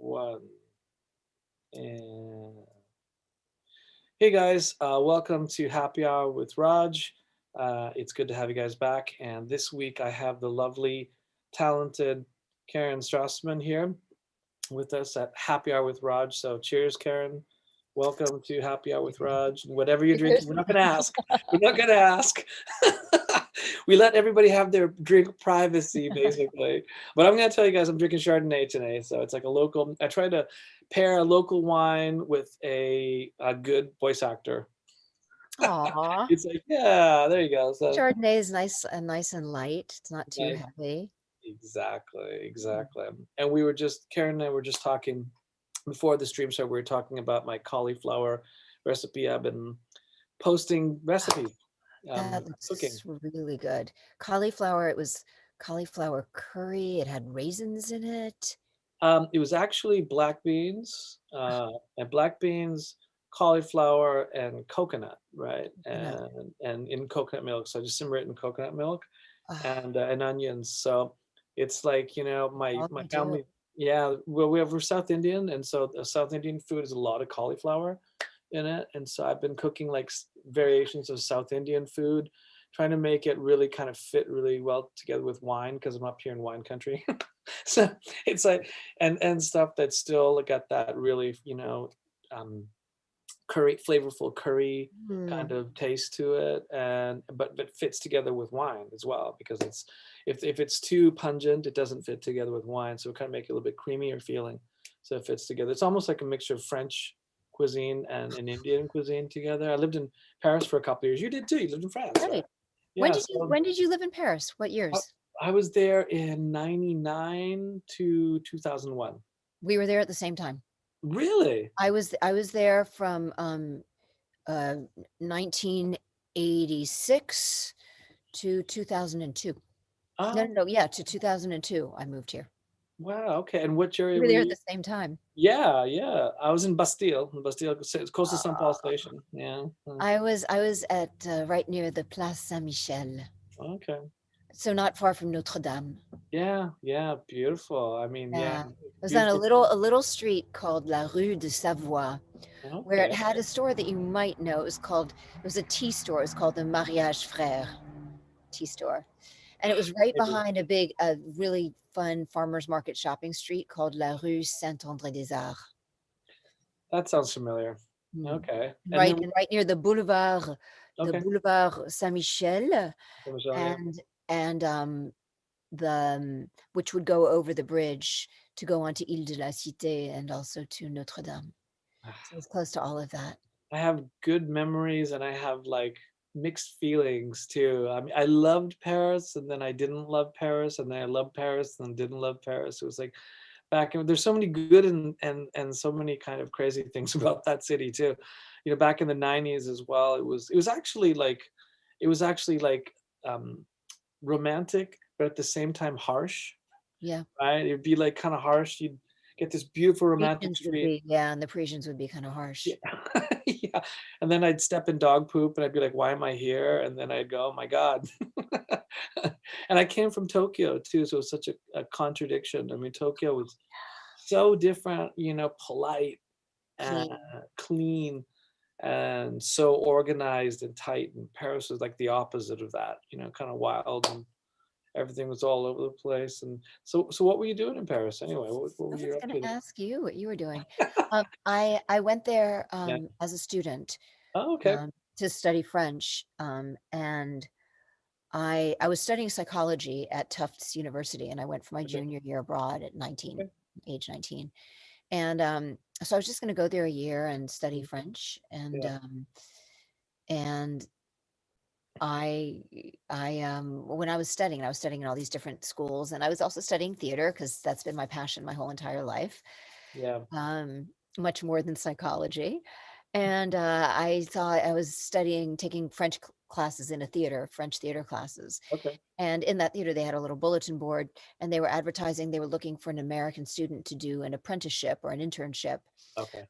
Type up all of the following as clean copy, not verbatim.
one. And hey guys, welcome to Happy Hour with Raj. It's good to have you guys back. And this week I have the lovely, talented Karen Strassman here with us at Happy Hour with Raj. So cheers, Karen. Welcome to Happy Hour with Raj. And whatever you're drinking, Cheers. we're not going to ask. We're not going to ask. We let everybody have their drink privacy, basically. But I'm going to tell you guys, I'm drinking Chardonnay today. So it's like a local. I try to pair a local wine with a good voice actor. Aw. It's like, yeah, there you go. So Chardonnay is nice and light. It's not too nice. heavy. Exactly, Mm. exactly. And we were just Karen and I were just talking before the stream started. We were talking about my cauliflower recipe. I've been posting recipes, That cooking. looks really good. Cauliflower, it was cauliflower curry. It had raisins in it. It was actually black beans, and black beans, cauliflower, and coconut, right? Coconut. And in coconut milk. So I just simmer it in coconut milk Ah, and onions. So it's like all my you do. family. Yeah, well, we're South Indian, and so the South Indian food is a lot of cauliflower in it. And so I've been cooking like variations of South Indian food, trying to make it really kind of fit really well together with wine because I'm up here in wine country. So it's like and stuff that's still got that really um, curry flavorful curry kind Mm. of taste to it, and but fits together with wine as well because it's if it's too pungent it doesn't fit together with wine, so it kind of make it a little bit creamier feeling, so it fits together. It's almost like a mixture of French cuisine and an Indian cuisine together. I lived in Paris for a couple of years. You did too. You lived in France, right? Right. Yeah, so When did you live in Paris? What I, years? I was there in 99 to 2001. We were there at the same time. Really? I was there from 1986 to 2002. No, no, Oh, no, yeah, to 2002 I moved here. wow. Okay. And which We area were were there at you? the same time. Yeah, yeah. I was in Bastille. Bastille, it's close to St. Paul Uh, Station. Yeah. I was at right near the Place Saint-Michel, Okay. so not far from Notre Dame. Yeah, yeah. Beautiful. I mean, yeah, Yeah, it was on beautiful. a little street called La Rue de Savoie, where it Okay. had a store that you might know. It was a tea store. It was called the Mariage Frère tea store, and it was right Maybe. behind a really fun farmers market shopping street called La Rue Saint-André des Arts. That sounds familiar. Mm. Okay. And Right, then, and right near the okay. Boulevard Saint-Michel, Yeah. and the which would go over the bridge to go on to Ile de la Cité and also to Notre Dame. So it's close to all of that. I have good memories and I have like mixed feelings too. I mean, I loved Paris and then I didn't love Paris and then I loved Paris and didn't love Paris. It was like back in, there's so many good and so many kind of crazy things about that city too. Back in the 90s as well, it was actually like um romantic, but at the same time harsh, Yeah. right? It'd be like kind of harsh. You'd get this beautiful romantic Parisians would street. be, yeah, and the Parisians would be kind of Yeah. harsh. Yeah. And then I'd step in dog poop and I'd be like, why am I here? And then I'd go, oh my God. And I came from Tokyo too. So it was such a contradiction. I mean, Tokyo was so different, polite and Clean. clean and so organized and tight. And Paris was like the opposite of that, kind of wild and everything was all over the place. And so what were you doing in Paris anyway? What I were was you up going to? to ask you what you were doing. I went there Yeah. as a student Oh, okay. to study French, and I was studying psychology at Tufts University, and I went for my Okay. junior year abroad at 19, Okay. age 19. And so I was just going to go there a year and study Mm, French, yeah. and I when I was studying in all these different schools, and I was also studying theater because that's been my passion my whole entire life, Yeah. um, much more than psychology. And I thought I was taking French classes in a theater, French theater classes. Okay. And in that theater, they had a little bulletin board, and they were advertising they were looking for an American student to do an apprenticeship or an internship Okay.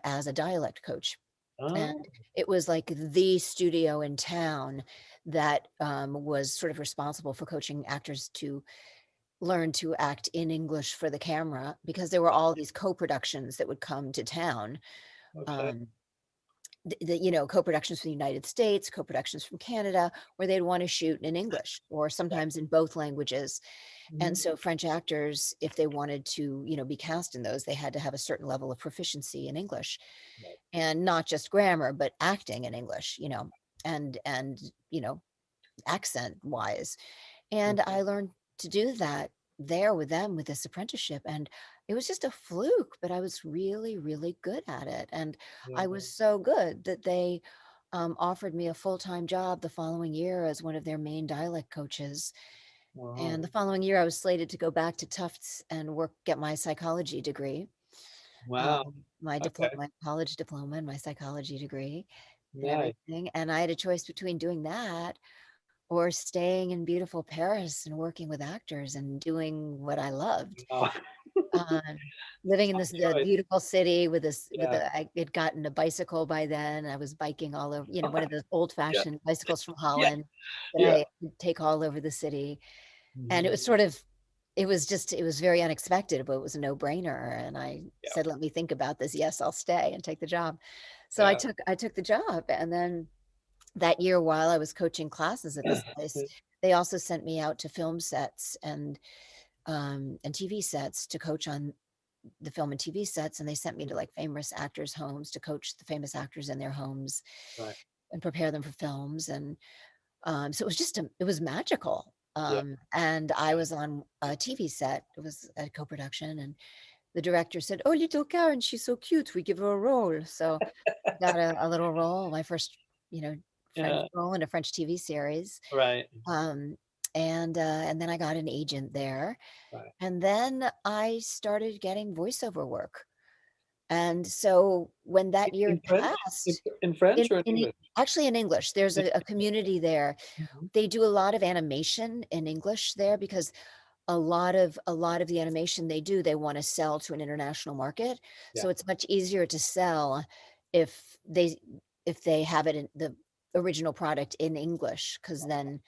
as a dialect coach. And Oh, it was like the studio in town that was sort of responsible for coaching actors to learn to act in English for the camera because there were all these co-productions that would come to town. Okay. Um, co-productions from the United States, co-productions from Canada, where they'd want to shoot in English or Right. sometimes in both languages. And Mhm. so French actors, if they wanted to, be cast in those, they had to have a certain level of proficiency in English, Right. and not just grammar, but acting in English, and accent wise. And Mhm. I learned to do that there with them with this apprenticeship. And it was just a fluke, but I was really, really good at it. And Yeah. I was so good that they offered me a full time job the following year as one of their main dialect coaches. And Wow. the following year, I was slated to go back to Tufts and get my psychology degree, Wow. Okay. my college diploma and my psychology degree and Nice. everything. And I had a choice between doing that or staying in beautiful Paris and working with actors and doing what I loved. Wow. Um, Living in Tough the choice. beautiful city with Yeah. I had gotten a bicycle by then. I was biking all over, one of those Yeah. old-fashioned bicycles from Yeah. Holland that Yeah. I would take all over the city. And it Mhm. was sort of it was very unexpected, but it was a no-brainer. And I Yeah. said, let me think about this. Yes, I'll stay and take the job. So Yeah. I took the job. And then that year, while I was coaching classes at this place, they also sent me out to film sets and TV sets to coach on the film and TV sets. And they sent me to like famous actors' homes to coach the famous actors in their homes Right. and prepare them for films. And so it was it was magical. Yeah. And I was on a TV set. It was a co-production, and the director said, "Oh, little Karen, she's so cute. We give her a role." So I got a little role, my first, you know, French Yeah. role in a French TV series. Right. Um, and then I got an agent there, Right. and then I started getting voiceover work. And so when that year In had French? passed, In French or in in English? actually in English, there's In a community there. Mhm. They do a lot of animation in English there because a lot of the animation they do, they want to sell to an international market. Yeah. So it's much easier to sell if they if they have it in the original product in English, because then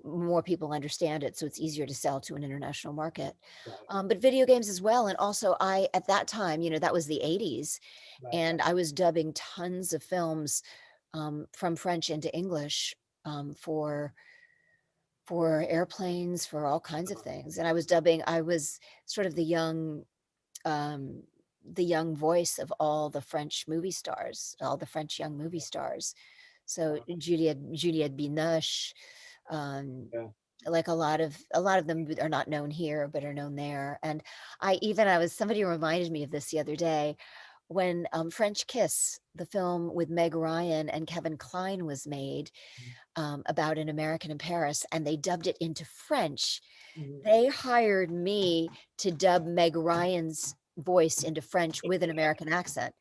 more people understand it, so it's easier to sell to an international market. Right. But video games as well. And also, I at that time, that was the 80s, Right. and I was dubbing tons of films from French into English for airplanes, for all kinds of things. And I was sort of um, the young voice of all the French movie stars, all the French young movie stars. So Wow. Juliette Binoche, um, Yeah. like a lot of them are not known here, but are known there. And I was somebody reminded me of this the other day when French Kiss, the film with Meg Ryan and Kevin Kline, was made Mhm. about an American in Paris, and they dubbed it into French. Mhm. They hired me to dub Meg Ryan's voice into French with an American accent.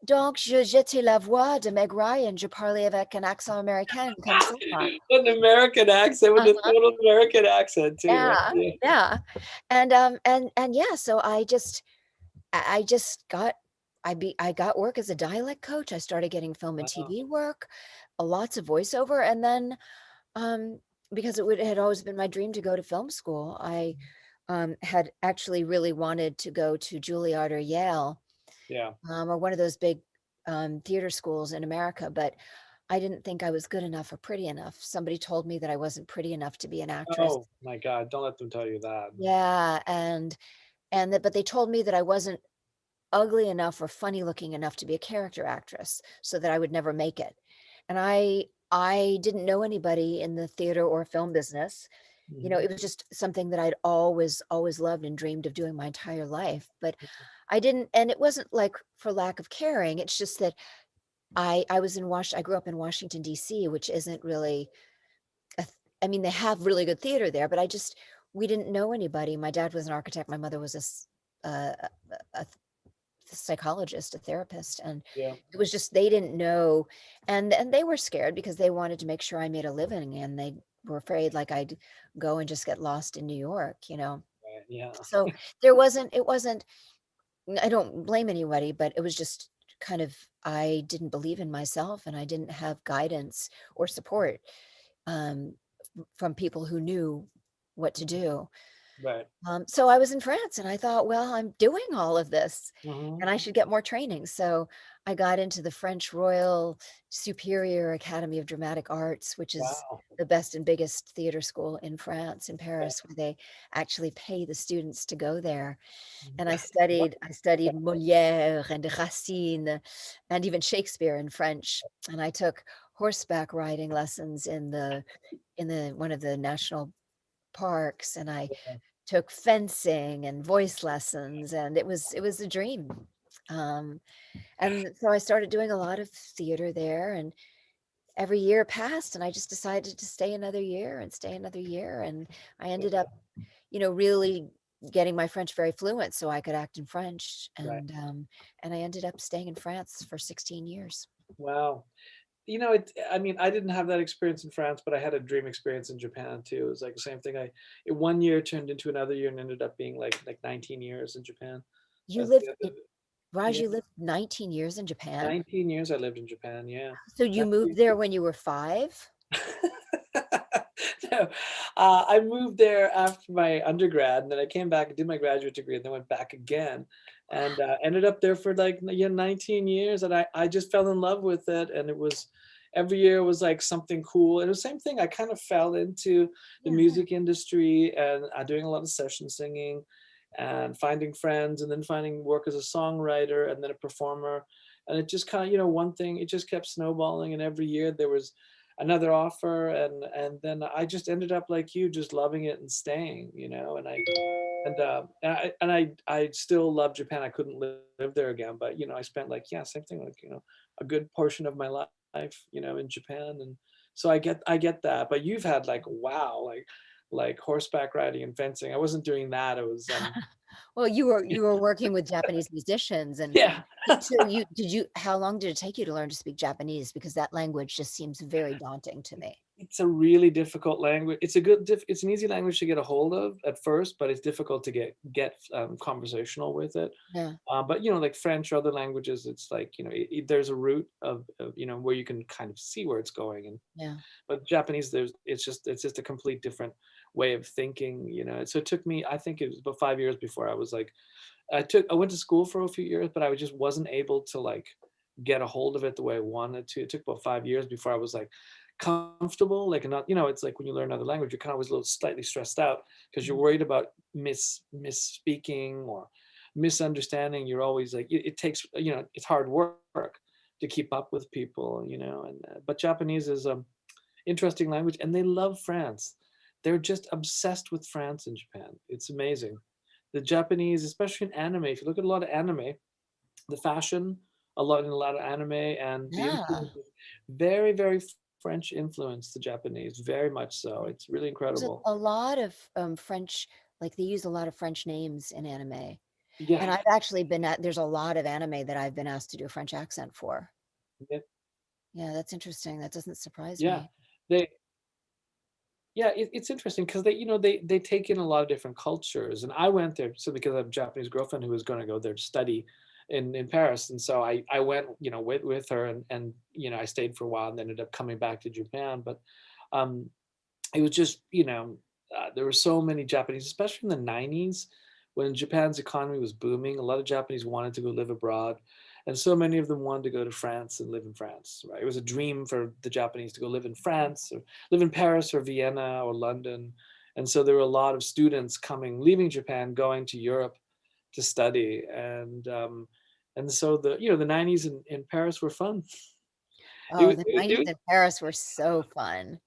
Donc, j'étais la voix de Meg Ryan. Je parlais avec un accent américain comme ça. An American accent with a Uh-huh. total American accent too, right? Yeah, Yeah. yeah. And yeah, so I just got I got work as a dialect coach. I started getting film and Wow. TV work, lots of voiceover, and then um, because it had always been my dream to go to film school. I had actually really wanted to go to Juilliard or Yale, Yeah. or one of those big theater schools in America, but I didn't think I was good enough or pretty enough. Somebody told me that I wasn't pretty enough to be an actress. Oh my god, don't let them tell you that. Yeah, but they told me that I wasn't ugly enough or funny looking enough to be a character actress, so that I would never make it. And I didn't know anybody in the theater or film business. Mhm. It was just something that I'd always loved and dreamed of doing my entire life. But I didn't, and it wasn't like for lack of caring. It's just that I grew up in Washington, D.C., which isn't really I mean, they have really good theater there, but we didn't know anybody. My dad was an architect. My mother was a psychologist, a therapist, and Yeah. it was just they didn't know, and they were scared because they wanted to make sure I made a living, and they were afraid like I'd go and just get lost in New York. Right. Yeah. So there wasn't it wasn't I don't blame anybody, but it was just kind of I didn't believe in myself, and I didn't have guidance or support um, from people who knew what to do. Right. So I was in France and I thought, well, I'm doing all of this Mhm. and I should get more training. So I got into the French Royal Superior Academy of Dramatic Arts, which is Wow. the best and biggest theater school in France, in Paris, where they actually pay the students to go there. And Wow. I studied Molière and Racine and even Shakespeare in French. And I took horseback riding lessons in the one of the national parks, and I took fencing and voice lessons, and it was a dream. Um, and so I started doing a lot of theater there, and every year passed, and I just decided to stay another year and stay another year, and I ended up, really getting my French very fluent so I could act in French, Right. and I ended up staying in France for 16 years. Wow. I mean, I didn't have that experience in France, but I had a dream experience in Japan too. It was like the same thing. It one year turned into another year and ended up being like 19 years in Japan. You That's lived the in other, Raj, yeah, you lived 19 years in Japan? 19 years I lived in Japan. Yeah. So you moved there when you were 5? No, I moved there after my undergrad, and then I came back and did my graduate degree, and then went back again, and ended up there for like 19 years, and I just fell in love with it, and it was every year was like something cool, and the same thing. I kind of fell into the Yeah, music industry and doing a lot of session singing, and finding friends, and then finding work as a songwriter, and then a performer, and it just kind of one thing it just kept snowballing, and every year there was another offer, and then I just ended up like you, just loving it and staying, and I still love Japan. I couldn't live there again, but I spent like yeah, same thing, like a good portion of my life, in Japan, and so I get that. But you've had like wow, like horseback riding and fencing. I wasn't doing that. It was well, you were working with Japanese musicians, and yeah. so you did you how long did it take you to learn to speak Japanese? Because that language just seems very daunting to me. It's a really difficult language. It's an easy language to get a hold of at first, but it's difficult to get conversational with it. Yeah, But like French or other languages, it's like there's a route of where you can kind of see where it's going, and yeah. but Japanese, it's just a complete different way of thinking. So it took me, I think it was about 5 years before I was like, I went to school for a few years, but I just wasn't able to like get a hold of it the way I wanted to. It took about 5 years before I was like comfortable, like not, it's like when you learn another language, you're kind of always a little slightly stressed out because you're Mhm. worried about misspeaking or misunderstanding. You're always like, it takes, it's hard work to keep up with people, and but Japanese is interesting language, and they love France. They're just obsessed with France in Japan. It's amazing. The Japanese, especially in anime, if you look at a lot of anime, the fashion, a lot of anime, and the Yeah. influence is very, very French influence to Japanese, very much so. It's really There's incredible. a lot of, French like, they use a lot of French names in anime, Yeah, and I've actually been at there's a lot of anime that I've been asked to do a French accent for. yeah, Yeah, that's interesting, that doesn't surprise yeah. me. They Yeah, it's interesting because they take in a lot of different cultures, and I went there so because I have a Japanese girlfriend who was going to go there to study in Paris, and so I went with her, and I stayed for a while and ended up coming back to Japan, but um it was just there were so many Japanese, especially in the 90s when Japan's economy was booming. A lot of Japanese wanted to go live abroad, and so many of them wanted to go to France and live in France. Right, it was a dream for the Japanese to go live in France or live in Paris or Vienna or London, and so there were a lot of students leaving Japan, going to Europe to study, and so the 90s in Paris were fun. Oh, the It 90s in Paris were so fun.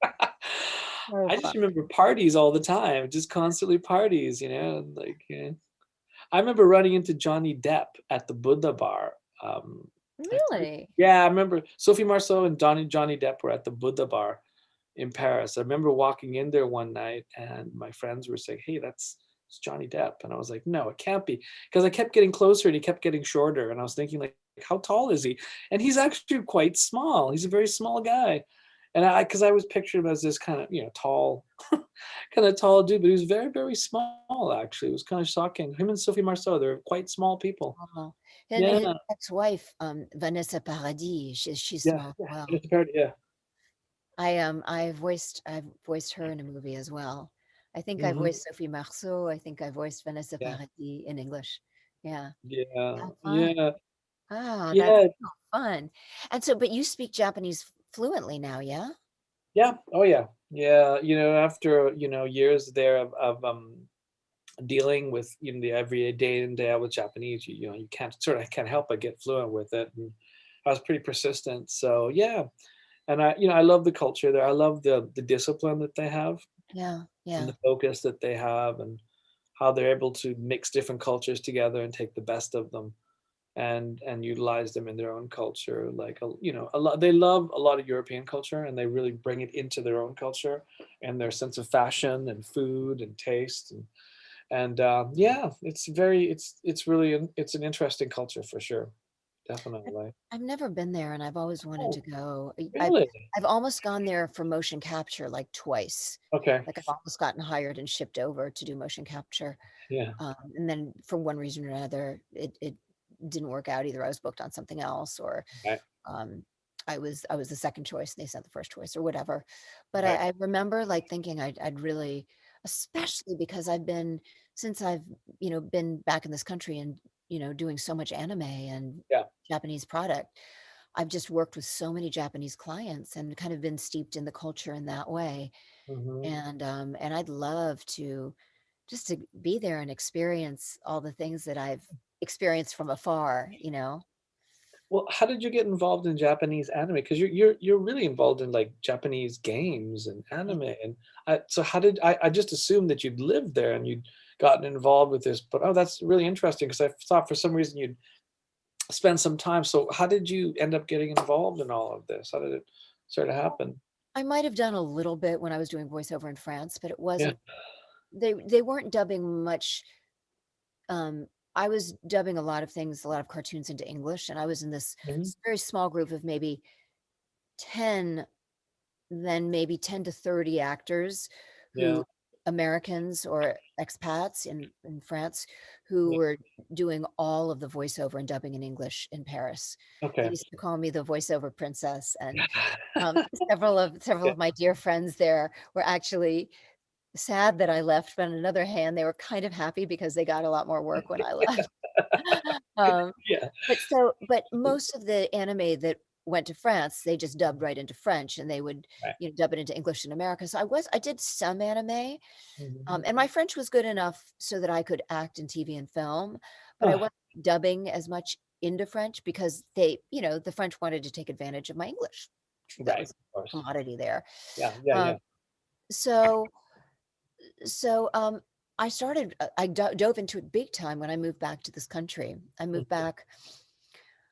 So I just fun. remember parties all the time, just constantly parties, and like, I remember running into Johnny Depp at the Buddha bar. Really? Yeah, I remember Sophie Marceau and Johnny Depp were at the Buddha bar in Paris. I remember walking in there one night, and my friends were saying, "Hey, it's Johnny Depp," and I was like, "No, it can't be," because I kept getting closer and he kept getting shorter, and I was thinking like, "How tall is he?" And he's actually quite small. He's a very small guy, and because I was picturing him as this kind of tall, kind of tall dude, but he was very very small. Actually, it was kind of shocking. Him and Sophie Marceau, they're quite small people. Oh, and Yeah, his ex-wife, Vanessa Paradis, she's yeah, small as yeah. well. Vanessa Paradis, yeah. I've voiced her in a movie as well. I think I Mhm. voiced Sophie Marceau. I think I voiced Vanessa Yeah. Paradis in English. Yeah. Yeah. How fun. Yeah. Oh, that's Yeah. so fun. And so, but you speak Japanese fluently now, yeah? Yeah. Oh, yeah. Yeah, after, years there of dealing with, the every day in, day out with Japanese, you can't help but get fluent with it, and I was pretty persistent, so, yeah, and I love the culture there, I love the discipline that they have Yeah, and yeah. the focus that they have and how they're able to mix different cultures together and take the best of them and utilize them in their own culture. Like a lot, they love a lot of European culture and they really bring it into their own culture and their sense of fashion and food and taste and yeah, it's really it's an interesting culture for sure, I've definitely. I've never been there and I've always wanted to Oh, go. really? I've almost gone there for motion capture like twice. Okay. Like I've almost gotten hired and shipped over to do motion capture. Yeah. And then for one reason or another, it didn't work out. Either I was booked on something else or Right. um, I was the second choice and they sent the first choice or whatever. But Right. I remember like thinking I'd really, especially because since I've, been back in this country and, doing so much anime and Yeah. Japanese product, I've just worked with so many Japanese clients and kind of been steeped in the culture in that way. Hmm. And I'd love to just to be there and experience all the things that I've experienced from afar. Well, how did you get involved in Japanese anime? Because you're really involved in like Japanese games and anime, and so how did I just assumed that you'd lived there and you'd gotten involved with this, but oh, that's really interesting because I thought for some reason you'd spend some time. So how did you end up getting involved in all of this? How did it sort of happen? I might have done a little bit when I was doing voiceover in France, but it Yeah. wasn't they weren't dubbing much. Um, I was dubbing a lot of things, a lot of cartoons into English, and I was in this Mhm. very small group of maybe 10, then maybe 10 to 30 actors Yeah. who Americans or expats in France who Yeah. were doing all of the voiceover and dubbing in English in Paris. They Okay. used to call me the voiceover princess, and several Yeah. of my dear friends there were actually sad that I left, but on another hand, they were kind of happy because they got a lot more work when I left. Um, Yeah. but most of the anime that went to France, they just dubbed right into French, and they would, Right. dub it into English in America. So I did some anime, Mhm. and my French was good enough so that I could act in TV and film, but I Ah, wasn't dubbing as much into French because the French wanted to take advantage of my English. That right. was Of course. commodity there. Yeah. Yeah. Um, Yeah. so so I started I dove into it big time when I moved back to this country. I moved Mhm. back.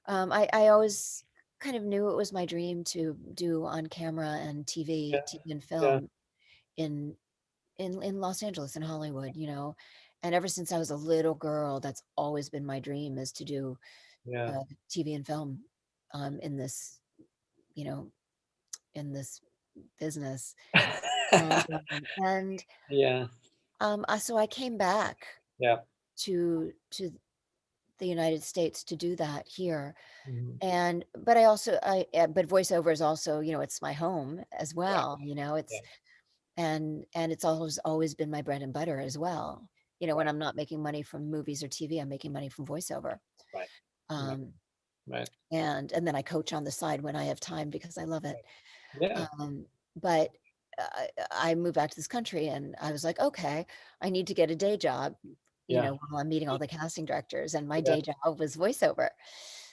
I always kind of knew it was my dream to do on camera and Yeah. TV and Yeah. film in in Los Angeles and Hollywood. And ever since I was a little girl, that's always been my dream is to do Yeah. TV and film in this, you know, in this business. And Yeah. so I came back Yeah. to the United States to do that here. Mhm. And but I also but voiceover is also, it's my home as Right. well, Yeah. it's and it's always been my bread and butter as well. When Right. I'm not making money from movies or TV, I'm making money from voiceover. Right. Right. Um Right. and then I coach on the side when I have time because I love it. Right. Yeah. Um but I moved back to this country and I was like, okay, I need to get a day job, Yeah. while I'm meeting all the casting directors, and my Yeah. day job was voiceover.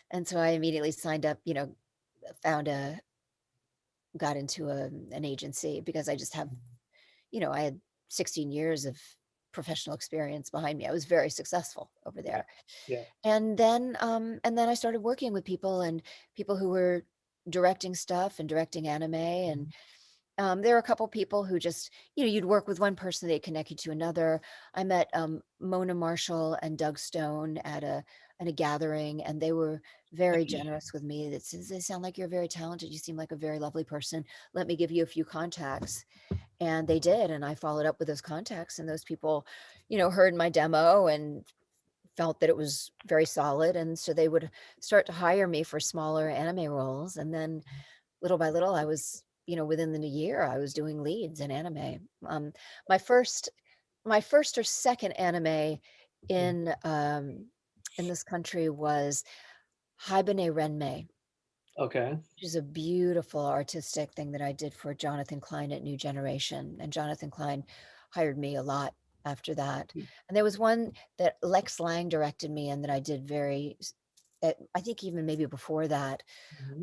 And so I immediately signed up, found got into an agency because I just have, I had 16 years of professional experience behind me. I was very successful over Yeah. there. Yeah. And then I started working with people and people who were directing stuff and directing anime. And Mhm. there were a couple people who just, you'd work with one person, they connect you to another. I met Mona Marshall and Doug Stone at a gathering, and they were very generous with me. That says they sound like you're very talented. You seem like a very lovely person. Let me give you a few contacts, and they did. And I followed up with those contacts, and those people, heard my demo and felt that it was very solid, and so they would start to hire me for smaller anime roles. And then little by little, I was within the year, I was doing leads in anime. My first my first or second anime Mm. in, in this country was Haibane Renmei, Okay. which is a beautiful artistic thing that I did for Jonathan Klein at New Generation, and Jonathan Klein hired me a lot after that. And there was one that Lex Lang directed me in that I did I think even maybe before that,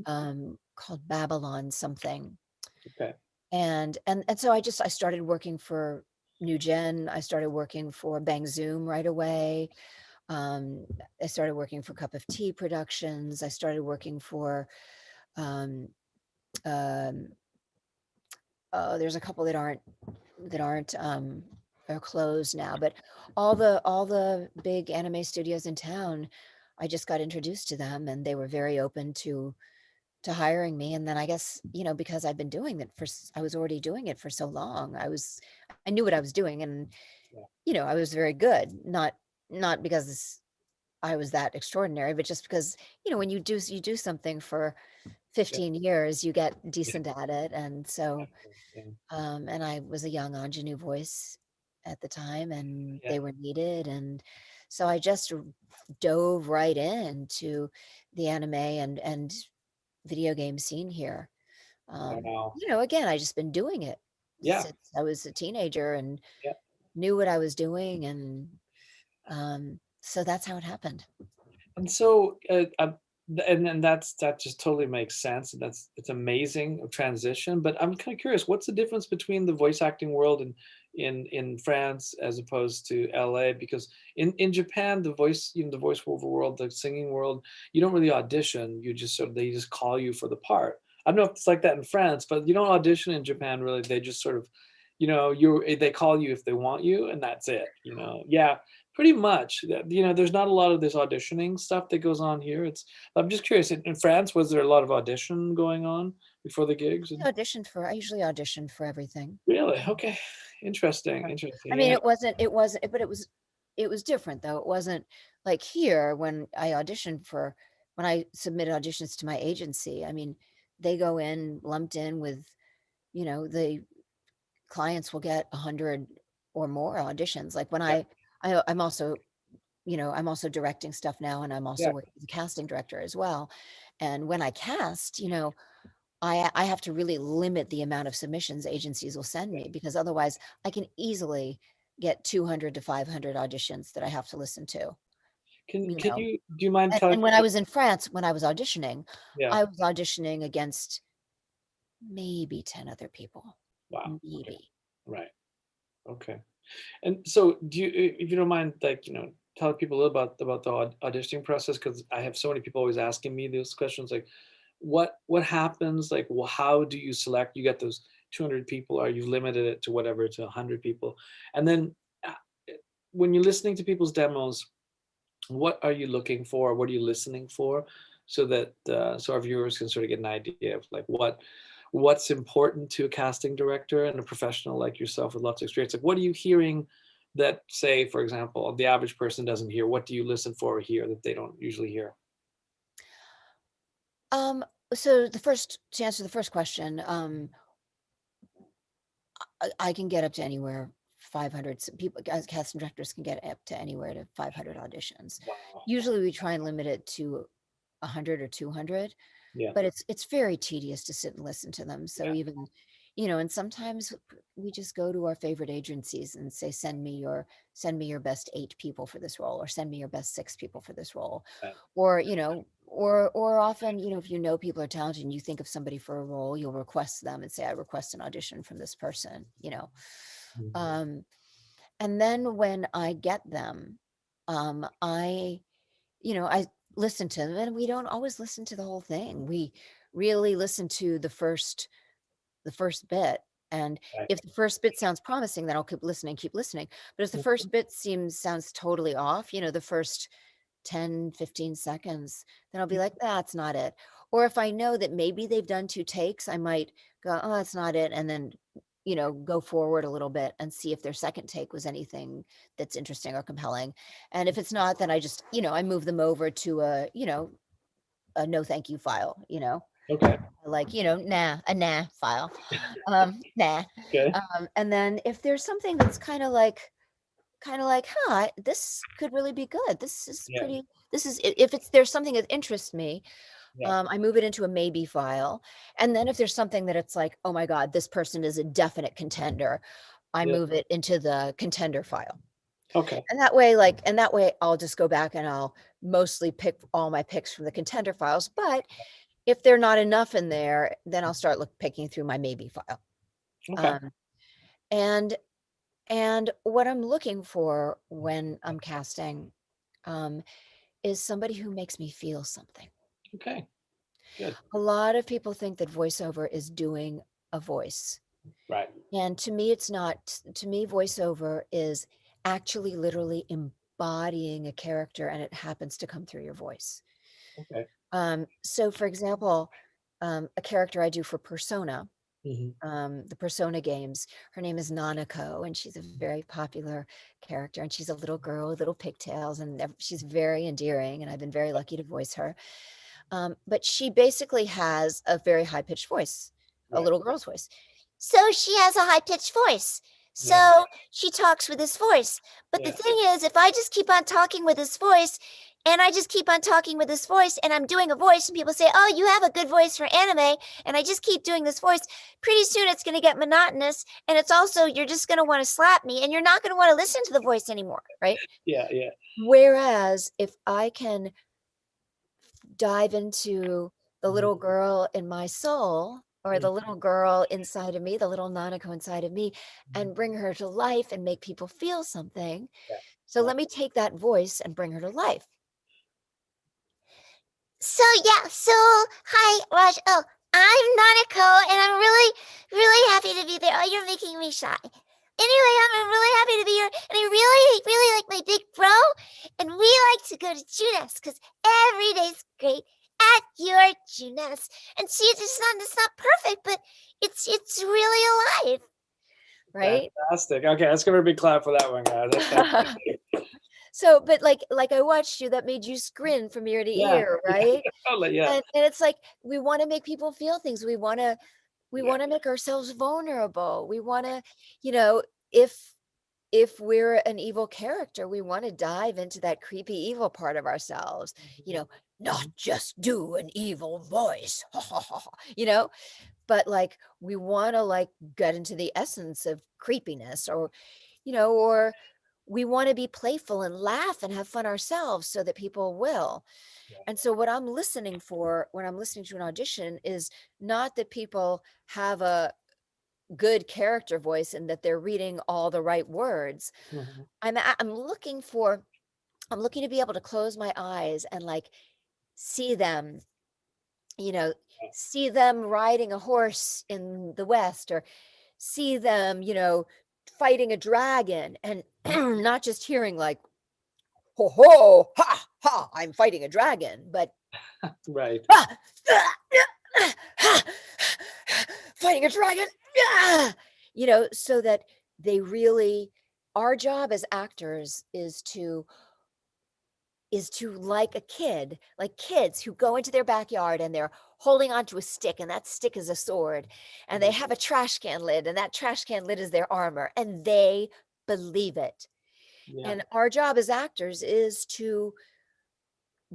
Mhm. called Babylon something. Okay. And so I started working for New Gen. I started working for Bang Zoom right away. Um, I started working for Cup of Tea Productions. I started working for um, um, there's a couple that aren't are closed now, but all the big anime studios in town, I just got introduced to them, and they were very open to hiring me. And then I guess, because I've been doing it I was already doing it for so long. I knew what I was doing, and Yeah. I was very good. Not because I was that extraordinary, but just because, when you do something for Yeah. 15 years, you get Yeah. decent at it. And so, Yeah. and I was a young ingenue voice at the time, and Yeah. they were needed. And so I just dove right into the anime and video game scene here. Wow. Again, I just been doing it Yeah. since I was a teenager and Yeah. knew what I was doing. And so that's how it happened. And so, and that just totally makes sense. And it's amazing transition. But I'm kind of curious, what's the difference between the voice acting world in France as opposed to LA? Because in Japan, the voiceover world, the singing world, you don't really audition. You just they just call you for the part. I don't know if it's like that in France, but you don't audition in Japan really. They just sort of, they call you if they want you, and that's it. Yeah. Pretty much. There's not a lot of this auditioning stuff that goes on here. I'm just curious, in France, was there a lot of audition going on before the gigs? And I usually auditioned for everything. really? Okay. Interesting. Yeah. Interesting. I mean, Yeah. but it was different though. It wasn't like here when I submitted auditions to my agency. I mean, they go in lumped in with, the clients will get 100 or more auditions. Like when Yeah. I'm also directing stuff now, and I'm also Yeah. working as a casting director as well. And when I cast, I have to really limit the amount of submissions agencies will send me, because otherwise I can easily get 200 to 500 auditions that I have to listen to, Can you can know. you do you mind telling And when I me? was in France, when I was auditioning, Yeah. I was auditioning against maybe 10 other people, Wow. Okay. maybe. Right. Okay. And so, if you don't mind, like, tell people a little about the auditioning process, because I have so many people always asking me those questions, like, what happens, like, well, how do you select? You get those 200 people, or you limited it to whatever to 100 people, and then uh, when you're listening to people's demos, what are you looking for? What are you listening for? So that so our viewers can sort of get an idea of like what's important to a casting director and a professional like yourself with lots of experience. Like, what are you hearing that, say, for example, the average person doesn't hear? What do you listen for or hear that they don't usually hear? Um, so to answer the first question, I can get up to anywhere 500 people, as casting directors can get up to anywhere to 500 auditions. Wow. Usually we try and limit it to 100 or 200, Yeah. but it's very tedious to sit and listen to them. So Yeah. even, and sometimes we just go to our favorite agencies and say, send me your best 8 people for this role, or send me your best 6 people for this role. Right. Or, or often, if people are talented and you think of somebody for a role, you'll request them and say, I request an audition from this person. Mhm. Um, and then when I get them, I listen to them, and we don't always listen to the whole thing. We really listen to the first bit. And Right. if the first bit sounds promising, then I'll keep listening. But if the first bit sounds totally off, the first 10, 15 seconds, then I'll be like, that's not it. Or if I know that maybe they've done 2 takes, I might go, oh, that's not it. And then, go forward a little bit and see if their second take was anything that's interesting or compelling. And if it's not, then I just, I move them over to a no thank you file. Okay. Like, nah, a nah file. Nah. Okay. And then if there's something that's kind of like, huh, this could really be good. This is Yeah. pretty, this is, if there's something that interests me, Yeah. I move it into a maybe file. And then if there's something that it's like, oh my God, this person is a definite contender, I Yeah. move it into the contender file. Okay. And that way I'll just go back and I'll mostly pick all my picks from the contender files. But if they're not enough in there, then I'll start picking through my maybe file. Okay. Um, and and what I'm looking for when I'm casting, um, is somebody who makes me feel something. Okay. Good. A lot of people think that voiceover is doing a voice. Right. And to me, it's not. To me, voiceover is actually literally embodying a character and it happens to come through your voice. Okay. So for example, a character I do for Persona, Hmm. the Persona games. Her name is Nanako, and she's a very popular character. And she's a little girl with little pigtails, and she's very endearing. And I've been very lucky to voice her. But she basically has a very high pitched voice, a Right. little girl's voice. So she has a high pitched voice. Yeah. So she talks with this voice. But the Yeah. thing is, if I just keep on talking with this voice, and I just keep on talking with this voice, and I'm doing a voice, and people say, oh, you have a good voice for anime, and I just keep doing this voice, pretty soon it's going to get monotonous. And it's also, you're just going to want to slap me, and you're not going to want to listen to the voice anymore. Right. Yeah. Yeah. Whereas if I can dive into the Mhm. little girl in my soul, or Mhm. the little girl inside of me, the little Nanako inside of me, and bring her to life and make people feel something. Yeah. So Yeah. let me take that voice and bring her to life. So yeah, so hi Raj. Oh, I'm Nanako and I'm really, really happy to be there. Oh, you're making me shy. Anyway, I'm really happy to be here, and I really, really like my big bro, and we like to go to Junas because every day's great at your Junas. And see, it's not perfect, but it's really alive, right? Fantastic. Okay, let's give her a big clap for that one, guys. That's fantastic. So, but like I watched you, that made you grin from ear to Yeah. ear, Yeah. right? Totally. Yeah. And it's like we want to make people feel things. We Yeah. want to make ourselves vulnerable. We want to, you know, if if we're an evil character, we want to dive into that creepy evil part of ourselves, you know, not Mhm. just do an evil voice, you know, but like we want to like get into the essence of creepiness, or we want to be playful and laugh and have fun ourselves so that people will. Yeah. And so what I'm listening for when I'm listening to an audition is not that people have a good character voice and that they're reading all the right words. Mhm. I'm looking to be able to close my eyes and like see them, you know, see them riding a horse in the West, or see them, fighting a dragon, and not just hearing like, ho ho, ha ha, I'm fighting a dragon, but Right. ah, fighting a dragon, so that they really, our job as actors is to like a kid, like kids who go into their backyard and they're holding onto a stick, and that stick is a sword, and they Mhm. have a trash can lid, and that trash can lid is their armor, and they believe it. Yeah. And our job as actors is to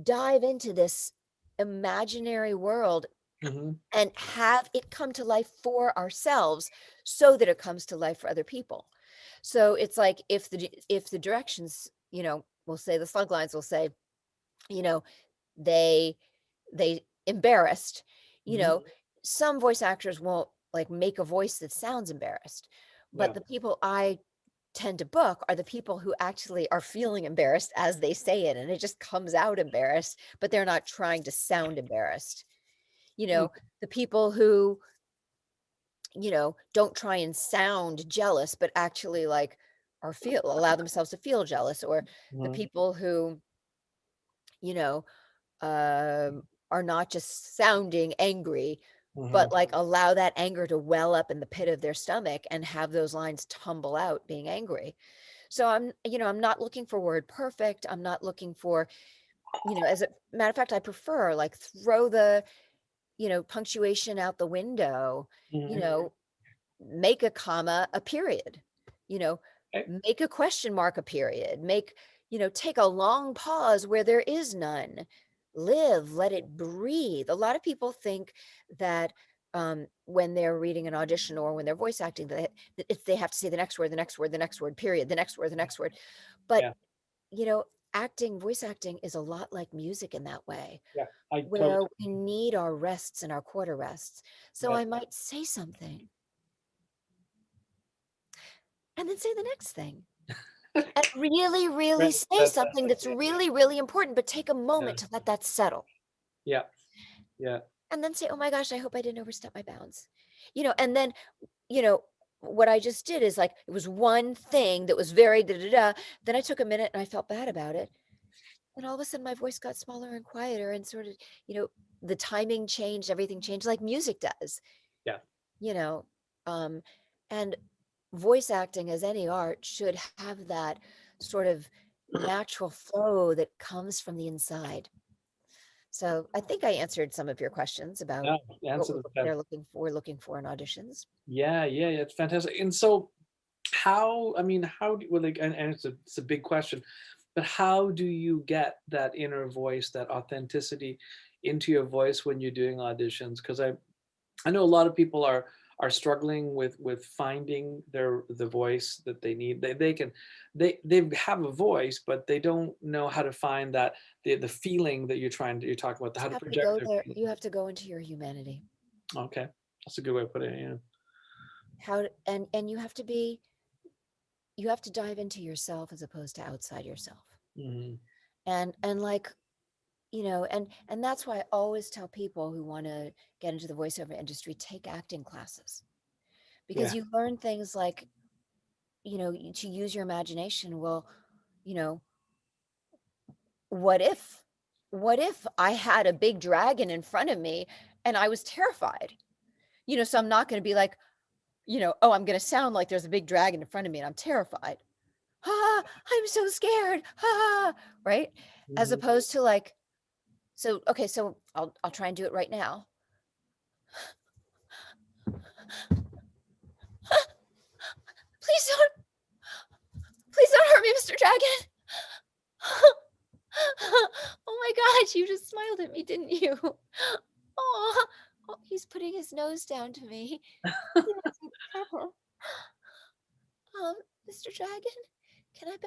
dive into this imaginary world Mhm. and have it come to life for ourselves so that it comes to life for other people. So it's like if the directions, we'll say the slug lines will say, you know, they they embarrassed, you Mhm. know, some voice actors won't like make a voice that sounds embarrassed. But Yeah. the people I tend to book are the people who actually are feeling embarrassed as they say it, and it just comes out embarrassed, but they're not trying to sound embarrassed. You Mm. know, the people who, don't try and sound jealous, but actually like allow themselves to feel jealous, or the Mhm. people who, you know, are not just sounding angry, but Mhm. like allow that anger to well up in the pit of their stomach and have those lines tumble out being angry. So I'm not looking for word perfect. I'm not looking for, as a matter of fact, I prefer like throw the punctuation out the window, you Mhm. know, make a comma a period, you know, Okay. make a question mark a period, take a long pause where there is none. Live, let it breathe. A lot of people think that when they're reading an audition or when they're voice acting, that if they have to say the next word, the next word, the next word, period, the next word, the next word. But, Yeah. you know, voice acting is a lot like music in that way, Yeah. I totally. where we need our rests and our quarter rests. So Yes. I might say something and then say the next thing. And really, really Right. say That's something that's really, really important, but take a yeah. moment to let that settle. Yeah. Yeah. And then say, "Oh my gosh, I hope I didn't overstep my bounds." And then, you know, what I just did is like it was one thing that was very da da da. Then I took a minute and I felt bad about it. And all of a sudden my voice got smaller and quieter and sort of, you know, the timing changed, everything changed like music does, Yeah. you know. Um, and voice acting, as any art, should have that sort of natural flow that comes from the inside. So I think I answered some of your questions about No, the what answer is they're looking for in auditions. yeah, yeah, yeah, it's fantastic. And so how, I mean, how do well, like, and it's a big question, but how do you get that inner voice, that authenticity into your voice when you're doing auditions? Because I know a lot of people are struggling with finding the voice that they need. They can they have a voice, but they don't know how to find that the feeling that you're talking about, how You to have to project go their there. feeling. You have to go into your humanity. Okay, that's a good way of putting it. Yeah. And you have to dive into yourself as opposed to outside yourself. Hmm. And like, and that's why I always tell people who want to get into the voiceover industry, take acting classes, Yeah. because you learn things like, to use your imagination. Well, you know, what if I had a big dragon in front of me and I was terrified? So I'm not going to be like, oh, I'm going to sound like there's a big dragon in front of me and I'm terrified. Ah, I'm so scared. Ah, right? As Hmm. opposed to like, so okay, so I'll try and do it right now. Please don't please don't hurt me, Mr. Dragon. Oh my god, you just smiled at me, didn't you? Oh, he's putting his nose down to me. He wants me to pet him. Um, Mr. Dragon, can I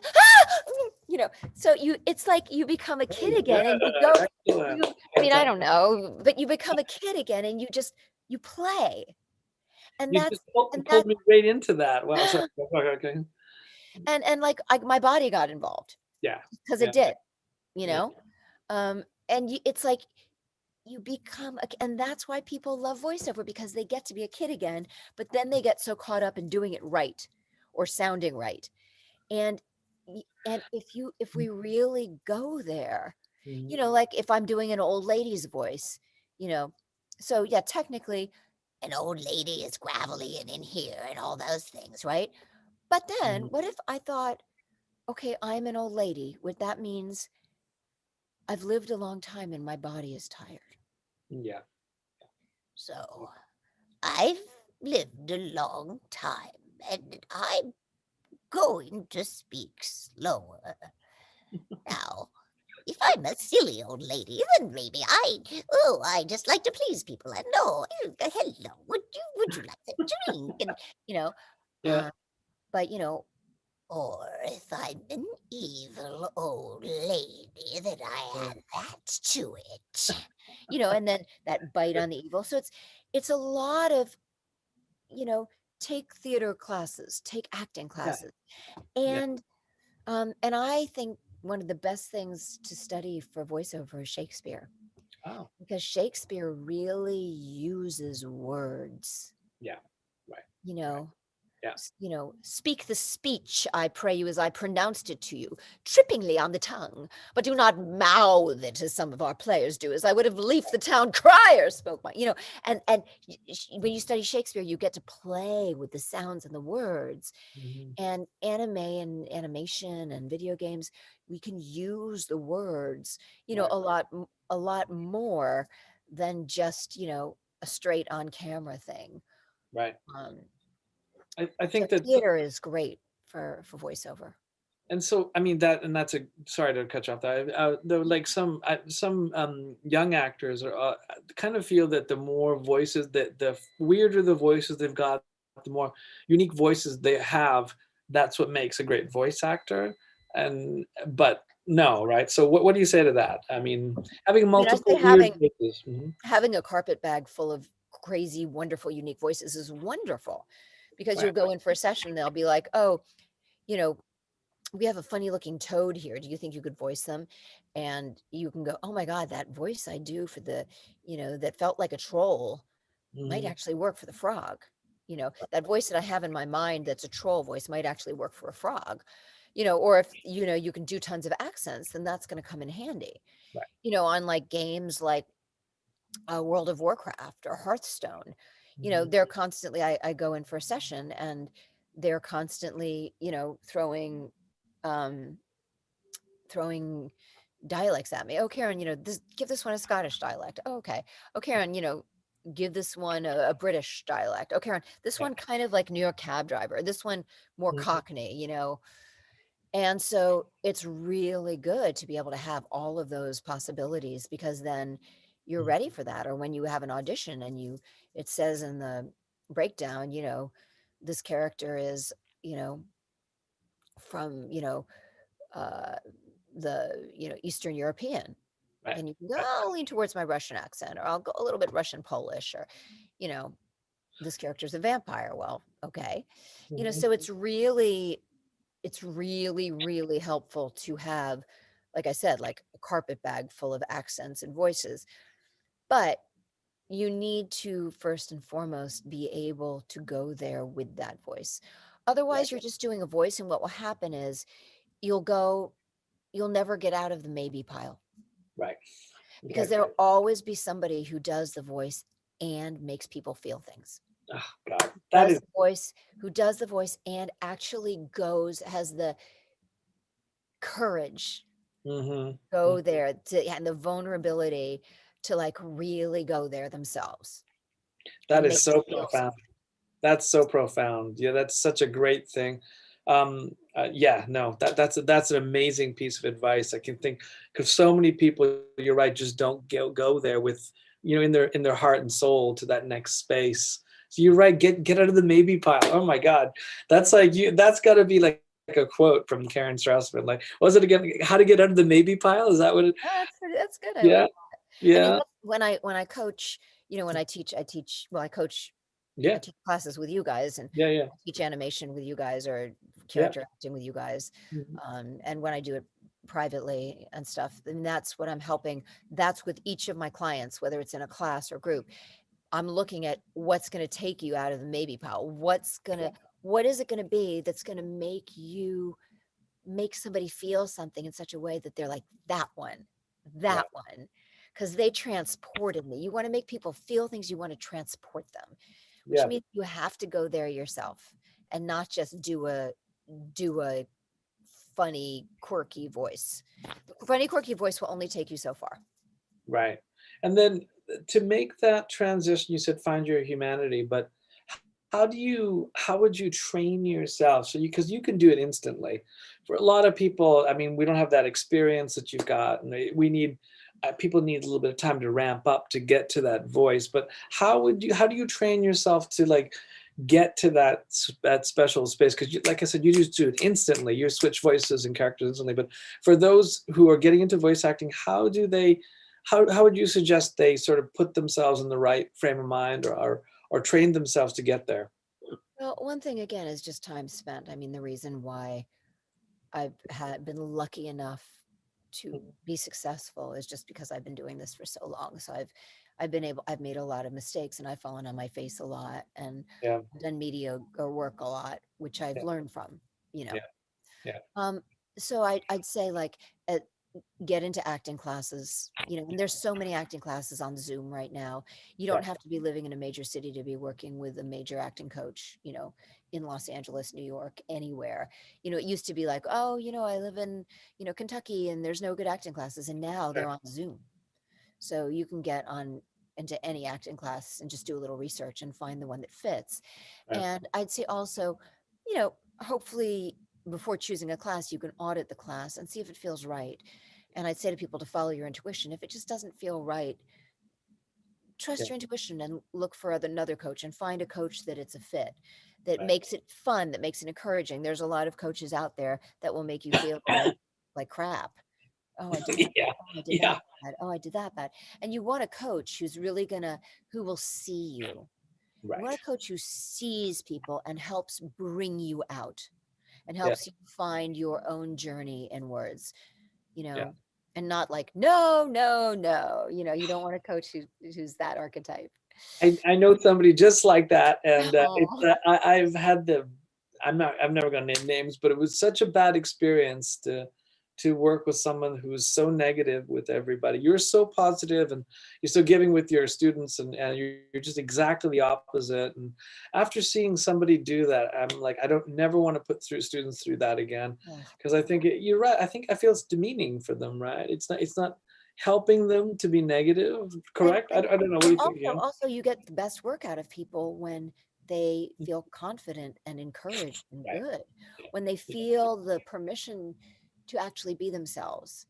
so it's like you become a kid Very good. again and you go Excellent. you I mean, I Fantastic. don't know, but you become a kid again and you play. And You just that's pulled and that pulled me right into that. Wow. Sorry. Okay. Okay. and like my body got involved Yeah. because it Yeah. did, you Yeah. know? It's like you become and that's why people love voiceover, because they get to be a kid again, but then they get so caught up in doing it right or sounding right. And if we really go there, Mhm. like if I'm doing an old lady's voice, you know, so yeah, technically an old lady is gravelly and in here and all those things, right? But then Mhm. what if I thought, okay, I'm an old lady, what that means I've lived a long time and my body is tired. Yeah. So I've lived a long time and I'm going to speak slower. Now, if I'm a silly old lady, then maybe I just like to please people. And no, hello, would you like a drink? And you know, Yeah. uh, but or if I'm an evil old lady, then I Yeah. add that to it. And then that bite on the evil. So it's a lot of, you know, take theater classes, take acting Yeah. classes. Yeah. And I think one of the best things to study for voiceover is Shakespeare, Oh, because Shakespeare really uses words, yeah. Right. you Right. know, Yeah. speak the speech, I pray you, as I pronounced it to you, trippingly on the tongue, but do not mouth it as some of our players do, as I would have leaf the town crier spoke my, and when you study Shakespeare, you get to play with the sounds and the words. Mhm. And anime and animation and video games, we can use the words, Right. a lot more. than just, a straight on camera thing. Right. Um, I so think that theater is great for voiceover. and so I mean that and that's a sorry to cut you off that though like some young actors are kind of feel that the more voices that the weirder the voices they've got, the more unique voices they have, that's what makes a great voice actor. And but no, right? So what do you say to that? I mean, having I mean, I multiple say weird having voices. Mhm. having a carpet bag full of crazy, wonderful, unique voices is wonderful because Right. you'll go in for a session and they'll be like, "Oh, you know, we have a funny looking toad here. Do you think you could voice them?" And you can go, "Oh my God, that voice I do for that felt like a troll might Hmm. actually work for the frog. That voice that I have in my mind that's a troll voice might actually work for a frog." Or if you can do tons of accents, then that's going to come in handy. Right. On like games like World of Warcraft or Hearthstone, Hmm. they're constantly, I go in for a session and they're constantly, um, throwing dialects at me. Oh, Karen, give this one a Scottish dialect. Oh, okay. Oh, Karen, give this one a British dialect. Oh, Karen, this Yeah. one kind of like New York cab driver. This one more Mhm. Cockney. And so it's really good to be able to have all of those possibilities because then you're Mhm. ready for that. Or when you have an audition and it says in the breakdown, this character is, you know, from, uh, Eastern European. Right. And you can go, Right. "Oh, I'll lean towards my Russian accent, or I'll go a little bit Russian Polish, or, you know, this character's a vampire. Well, okay. Mhm. So it's really, really helpful to have, like I said, like a carpet bag full of accents and voices. But you need to first and foremost be able to go there with that voice. Right. Otherwise, you're just doing a voice, and what will happen is you'll go, you'll never get out of the maybe pile Right. because Okay. there'll always be somebody who does the voice and makes people feel things. Oh God, that Does is. the voice, who does the voice and actually has the courage Mhm. go there and the vulnerability to like really go there themselves That and is make you so feel profound. something. That's so profound. Yeah, that's such a great thing. Yeah, no, that's an amazing piece of advice. I can think because so many people, you're right, just don't go there with in their heart and soul to that next space. So you're right. Get out of the maybe pile. Oh my God, that's like you. That's got to be like a quote from Karen Strassman. Like, was it again? How to get out of the maybe pile? Is that what it? Oh, that's good. I like Yeah, that. I mean, yeah, when I coach, when well, I yeah, teach classes with you guys and yeah, yeah, I teach animation with you guys or yeah. character acting with you guys. Mhm. And when I do it privately and stuff, then that's what I'm helping. That's with each of my clients, whether it's in a class or group. I'm looking at what's going to take you out of the maybe pile. Yeah, What is it going to be that's going to make somebody feel something in such a way that they're like, that right. one, because they transported me. You want to make people feel things, you want to transport them, which Yeah, means you have to go there yourself and not just do a funny, quirky voice. The funny, quirky voice will only take you so far. right. And then to make that transition, you said find your humanity, but how would you train yourself? So because you can do it instantly. For a lot of people, I mean, we don't have that experience that you've got, and we need people need a little bit of time to ramp up to get to that voice. But how do you train yourself to like get to that special space? Because like I said, you just do it instantly. You switch voices and characters instantly. But for those who are getting into voice acting, how would you suggest they sort of put themselves in the right frame of mind or train themselves to get there? Well, one thing again is just time spent. I mean, the reason why I've been lucky enough to Mhm. be successful is just because I've been doing this for so long. So I've made a lot of mistakes and I've fallen on my face a lot and Yeah, done mediocre work a lot, which I've yeah, learned from, you yeah, know. yeah, Um, so I'd say like uh, get into acting classes, and there's so many acting classes on Zoom right now. You yeah, don't have to be living in a major city to be working with a major acting coach, in Los Angeles, New York, anywhere. It used to be like, oh, I live in, Kentucky and there's no good acting classes. And now sure. they're on Zoom. So you can get on. into any acting class and just do a little research and find the one that fits. Right. And I'd say also, you know, hopefully before choosing a class, you can audit the class and see if it feels right. And I'd say to people to follow your intuition. If it just doesn't feel right, Yeah. trust your intuition and look for another coach and find a coach that it's a fit, that Right. makes it fun, that makes it encouraging. There's a lot of coaches out there that will make you feel like crap. Oh, I did that bad. Yeah. Oh, I did that Yeah. bad. Oh, I did that bad. And you want a coach who's really gonna, who will see you. You want Right. a coach who sees people and helps bring you out and Yeah. helps you find your own journey inwards, you Yeah. know, and not like, no, no, no. You don't want a coach who's that archetype. I know somebody just like that, and it's Oh, I've had the I'm never gonna name names, but it was such a bad experience to work with someone who's so negative with everybody. You're so positive and you're so giving with your students, and you're just exactly the opposite. And after seeing somebody do that, I'm like, I don't never want to put through students through that again, ugh. because I think you're right. I feel it's demeaning for them, right? It's not helping them to be negative, And correct? and I don't know. What do and you think? Yeah. also you get the best work out of people when they feel confident and encouraged and Right. good, Yeah. when they Yeah. feel the permission to actually be themselves.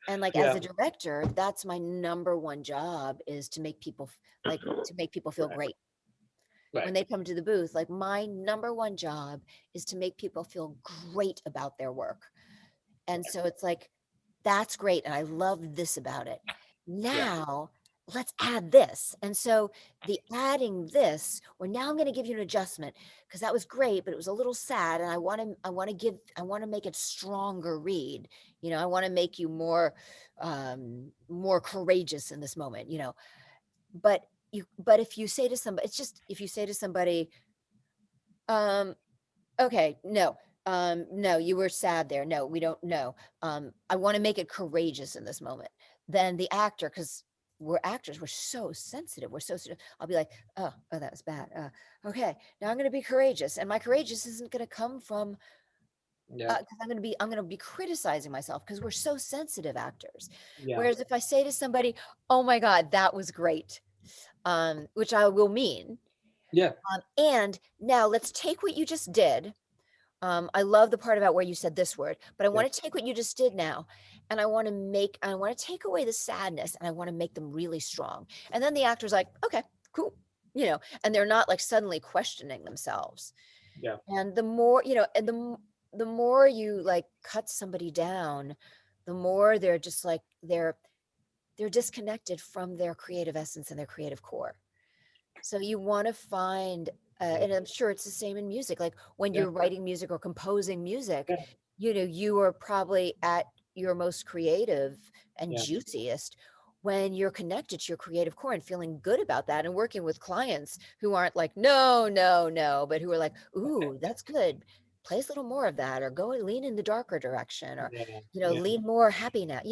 And like as Yeah. a director, that's my number one job is to make people to make people feel Right. great. Right. When they come to the booth, like my number one job is to make people feel great about their work. And Right. so it's like, that's great. And I love this about it. Yeah. Now let's add this. And so the adding this, or now I'm going to give you an adjustment because that was great, but it was a little sad. And I want to make it stronger read. I want to make you more courageous in this moment, but but if you say to somebody, it's just, if you say to somebody, um, okay, no. No, you were sad there. No, we don't know. I want to make it courageous in this moment. Then the actor, because we're actors, we're so sensitive. I'll be like, oh, that was bad. Okay, now I'm going to be courageous, and my courageous isn't going to come from Yeah. because I'm going to be criticizing myself because we're so sensitive actors. Yeah. Whereas if I say to somebody, "Oh my God, that was great," which I will mean, Yeah. and now let's take what you just did. I love the part about where you said this word, but I Yeah. want to take what you just did now, and I want to take away the sadness, and I want to make them really strong. And then the actor's like, okay, cool, and they're not like suddenly questioning themselves. Yeah. And the more, and the more you like cut somebody down, the more they're just like they're disconnected from their creative essence and their creative core. So you want to find, Yeah. and I'm sure it's the same in music. Like when Yeah. you're writing music or composing music, Yeah. you are probably at your most creative and Yeah. juiciest when you're connected to your creative core and feeling good about that and working with clients who aren't like, no, no, no, but who are like, ooh, that's good. Play a little more of that, or go lean in the darker direction, or, Yeah. Yeah. lean more happy now.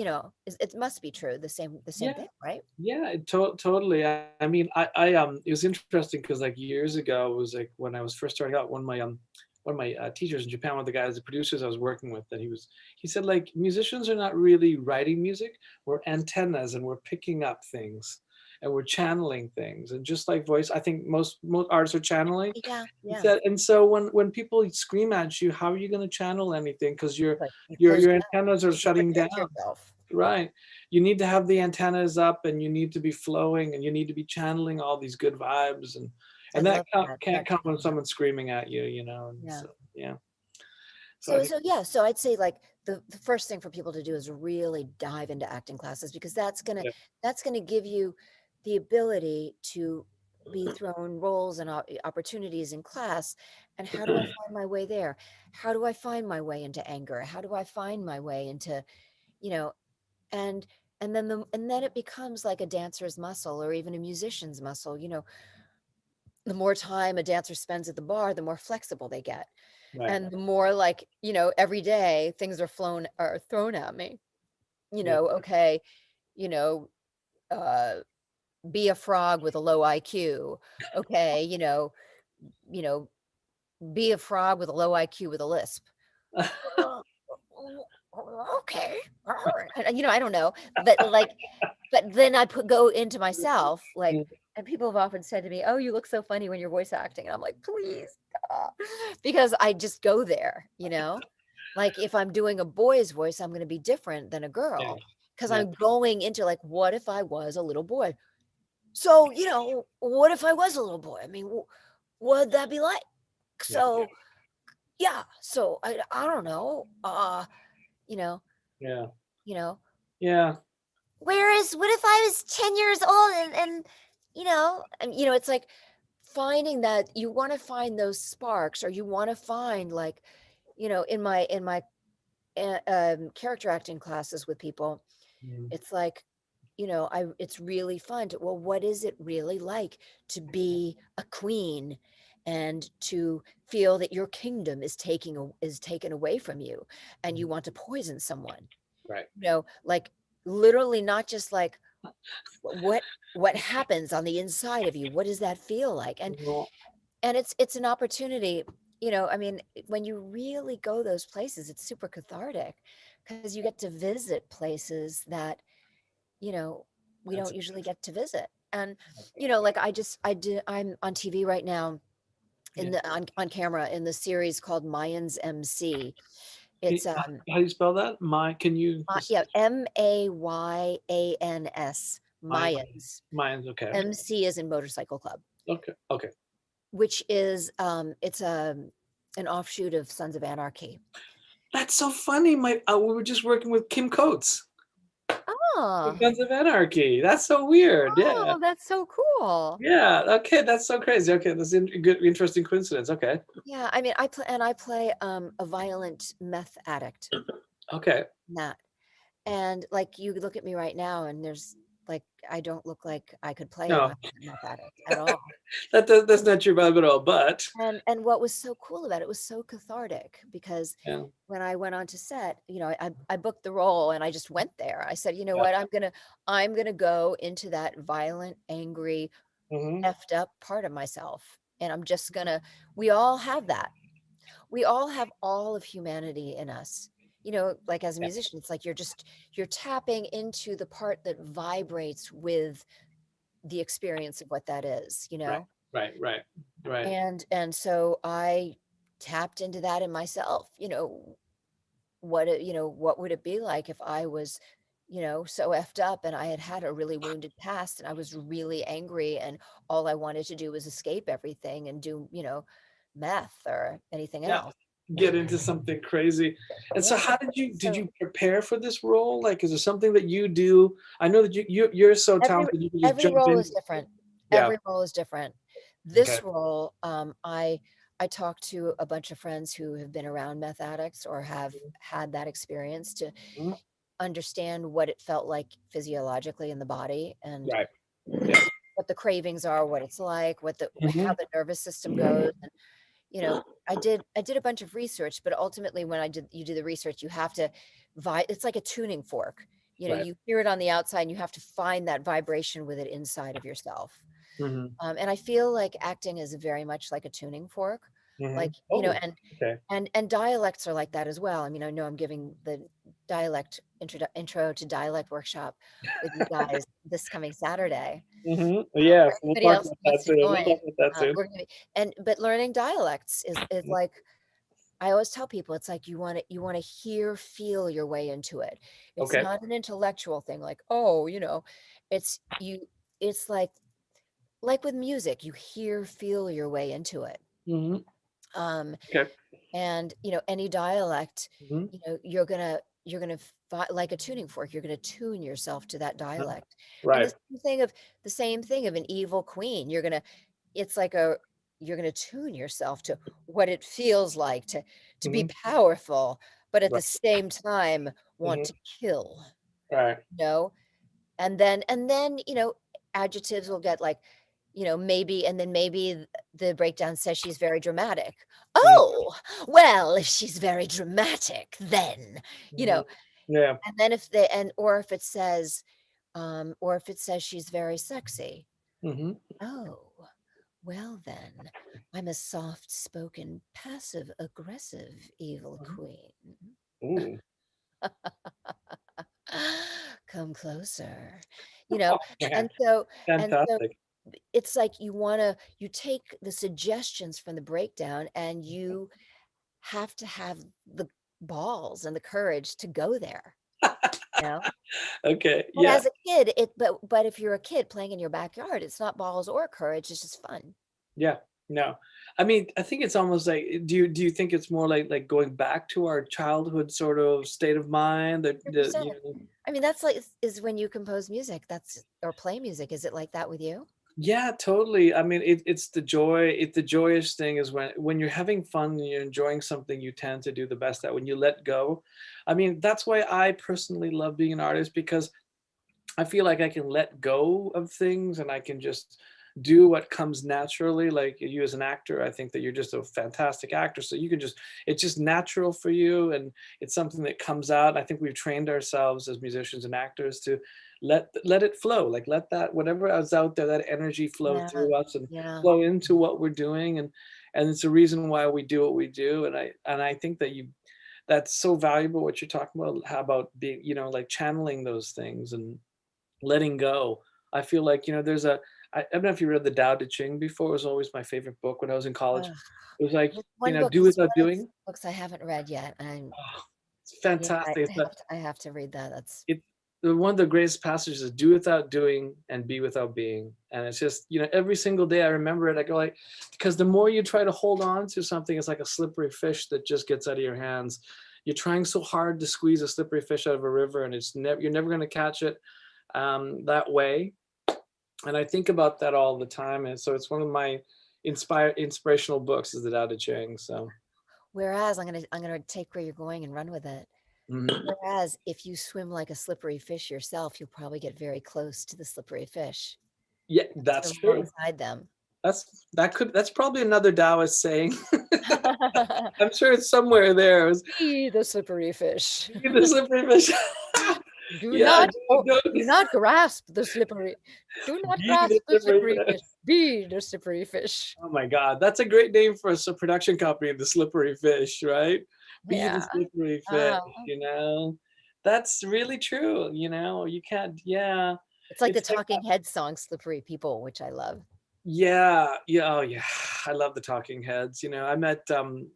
It must be true. The same Yeah. thing, right? Yeah. Totally. I mean, it was interesting because like years ago, it was like when I was first starting out, one of my teachers in Japan, one of the guys, the producers I was working with, that he said like musicians are not really writing music. We're antennas and we're picking up things and we're channeling things. And just like voice, I think most artists are channeling. Yeah, He yeah. said, and so when people scream at you, how are you going to channel anything? Because your Like you your close your your antennas are mouth to shutting down. protect yourself. Right. You need to have the antennas up and you need to be flowing and you need to be channeling all these good vibes, I and that love that, can't that come when channel. someone's screaming at you, and Yeah. so yeah. So I So think so yeah, so I'd say like the first thing for people to do is really dive into acting classes because yeah. that's gonna give you the ability to be thrown roles and opportunities in class. And how do I find my way there? How do I find my way into anger? How do I find my way into, you know, and and then it becomes like a dancer's muscle or even a musician's muscle. The more time a dancer spends at the bar, the more flexible they get. Right. And the more like, every day things are thrown at me, Yeah. okay, you know, uh, be a frog with a low IQ. Okay, you know, be a frog with a low IQ with a lisp. "Oh, okay. All right." I don't know. But like but then I put go into myself, like, Mm, and people have often said to me, "Oh, you look so funny when you're voice acting," and I'm like, "Please, stop," because I just go there, you know? Like, if I'm doing a boy's voice, I'm gonna be different than a yeah, girl, because 'cause yeah, I'm going into, like, what if I was a little boy? So, what if I was a little boy? I mean, what'd that be like? yeah, So, yeah, so I don't know, you know yeah, you know, yeah. whereas what if I was 10 years old it's like finding that you wanna find those sparks, or you wanna find, like, in my, character acting classes with people, Mm, it's like, it's really fun to, well, what is it really like to be a queen and to feel that your kingdom is taken away from you and mhm, you want to poison someone? right. Like, literally, not just like what what happens on the inside of you? What does that feel like? Well, And it's an opportunity, I mean, when you really go those places, it's super cathartic because you get to visit places that, you know, we that's don't usually get to visit. And, it. like I'm on TV right now Yeah. on camera in the series called Mayans MC. It's How do you spell that? Can you just Yeah, Mayans, my Mayans. mine's okay. MC is in Motorcycle Club, Okay. Okay. which is, it's, an offshoot of Sons of Anarchy. That's so funny. We were just working with Kim Coates, the Oh, Sons of Anarchy. That's so weird. Yeah. oh, that's so cool. Yeah. Okay. That's so crazy. Okay. That's good, interesting coincidence. Okay. Yeah, I mean, I play, a violent meth addict Okay. in that, and, like, you look at me right now, and like, I don't look like I could play a No, violent meth addict at all. that's not your vibe at all. But And what was so cool about it was so cathartic because yeah. when I went on to set, I booked the role and I just went there. I said, "You know Yeah. what? I'm gonna go into that violent, angry, Hmm. effed up part of myself, and I'm just gonna." We all have that. We all have all of humanity in us. Like, as a Yeah. musician, it's like you're tapping into the part that vibrates with the experience of what that is, you Right. know? Right. Right. Right. And so I tapped into that in myself, what would it be like if I was, so effed up and I had had a really wounded past and I was really angry and all I wanted to do was escape everything and do, meth or anything Yeah. else. Get into something crazy. And so Yeah. how did So you prepare for this role? Like, is there something that you do? I know that you're so every talented, you can just every jump role in. is different. Yeah. Every role is different. Okay. This role, I talked to a bunch of friends who have been around meth addicts or have had that experience to Mhm. understand what it felt like physiologically in the body and, Right. Yeah. what the cravings are, what it's like, how Mhm. the nervous system goes, and, I did a bunch of research, but ultimately when you do the research, you have to it's like a tuning fork. Right. You hear it on the outside and you have to find that vibration with it inside of yourself. Mhm. And I feel like acting is very much like a tuning fork, like, Mhm. Oh, okay. and dialects are like that as well. I mean, I know I'm giving the intro to dialect workshop with you guys this coming Saturday. Mhm. For Yes, we'll anybody talk else about who that wants to soon. We'll join, talk about that soon. we're gonna be but learning dialects is Mhm. like, I always tell people, it's like you wanna hear, feel your way into it. It's Okay. not an intellectual thing like, "Oh," it's it's like with music, you hear, feel your way into it. Mhm. Um, Okay. and, any dialect, Mhm. you're gonna like a tuning fork, you're gonna tune yourself to that Uh, dialect. And right. the same thing of an evil queen, it's like you're gonna tune yourself to what it feels like to be Mhm. powerful, but at the Right. same time want Mhm. to kill, Right. you know? And then, adjectives will get like, maybe, and then maybe the breakdown says she's very dramatic. Mhm. Oh, well, if she's very dramatic, then, you Mhm. know, Yeah. and then if they and or if it says she's very sexy. Mhm. Oh, well then, I'm a soft-spoken, passive-aggressive evil Mhm. queen. Ooh. come closer, you know, Oh, man, and so and so fantastic. it's like you take the suggestions from the breakdown and you have to have the balls and the courage to go there, you know? Okay, And yeah. as a kid, but if you're a kid playing in your backyard, it's not balls or courage, it's just fun. Yeah, no. I mean, I think it's almost like do you think it's more like going back to our childhood sort of state of mind that 100%. you know. I mean, that's like is when you compose music, that's or play music, is it like that with you? Yeah, totally. I mean, it's the joy. The joyous thing is when you're having fun and you're enjoying something, you tend to do the best at when you let go. I mean, that's why I personally love being an artist because I feel like I can let go of things and I can just do what comes naturally. Like you as an actor, I think that you're just a fantastic actor. So you can just, it's just natural for you and it's something that comes out. I think we've trained ourselves as musicians and actors to let it flow. Like let that whatever is out there, that energy flow Yeah, through us and yeah. flow into what we're doing. And it's a reason why we do what we do. And I think that you that's so valuable what you're talking about. How about being, like channeling those things and letting go. I feel like, I don't know if you read the Tao Te Ching before. It was always my favorite book when I was in college. Ugh. It was like, It's one book do it's without one of the doing. books I haven't read yet, and Oh, it's yeah, fantastic. I have to read that, that's It one of the greatest passages is do without doing and be without being. And it's just, every single day I remember it. I go like, because the more you try to hold on to something, it's like a slippery fish that just gets out of your hands. You're trying so hard to squeeze a slippery fish out of a river, and you're never going to catch it that way. And I think about that all the time, and so it's one of my inspirational books is the Tao Te Ching. So whereas I'm gonna take where you're going and run with it. mhm. Whereas if you swim like a slippery fish yourself, you'll probably get very close to the slippery fish Yeah, and that's swim true. alongside them. That's probably another Taoist saying. I'm sure it's somewhere there. It was, Be the slippery fish. be the slippery fish. Do Yeah, not don't do not grasp the slippery do not be the grasp the slippery slippery fish. fish. Be the slippery fish. Oh my God, that's a great name for a production company, the Slippery Fish, right? Be the Yeah. slippery fish. Uh, That's really true. You can't. Yeah, it's like the it's like Talking Heads song "Slippery People," which I love. yeah, yeah, oh yeah. I love the Talking Heads. I met some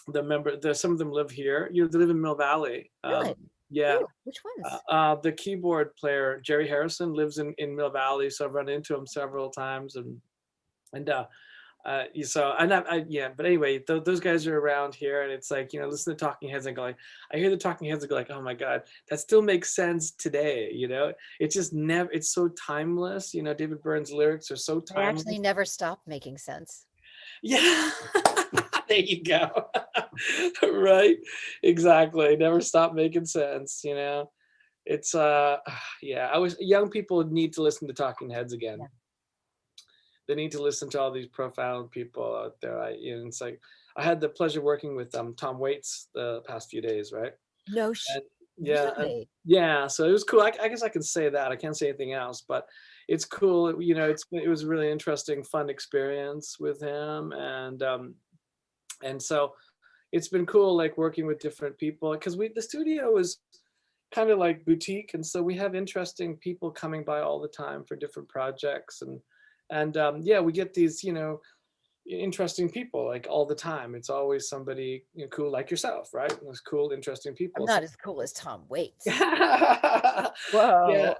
of them live here. They live in Mill Valley. Really? Yeah. Who? Which ones? The keyboard player Jerry Harrison lives in Mill Valley, so I've run into him several times, and so yeah. But anyway, those guys are around here, and it's like listen to Talking Heads and go like, I hear the Talking Heads and go like, oh my God, that still makes sense today. It's just never. It's so timeless. David Byrne's lyrics are so They actually timeless. never stop making sense. Yeah. There you go. Right. Exactly. Never stop making sense. It's yeah, I was young people need to listen to Talking Heads Yeah. again. They need to listen to all these profound people out there. It's like I had the pleasure working with Tom Waits the past few days, right? No And yeah, and really? yeah, so it was cool. I guess I can say that. I can't say anything else, but it's cool. It was a really interesting, fun experience with him, and so it's been cool like working with different people because we the studio is kind of like boutique, and so we have interesting people coming by all the time for different projects, and yeah, we get these interesting people like all the time. It's always somebody cool like yourself, right? Those cool, interesting I'm people. So not as cool as Tom Waits. yeah, Whoa.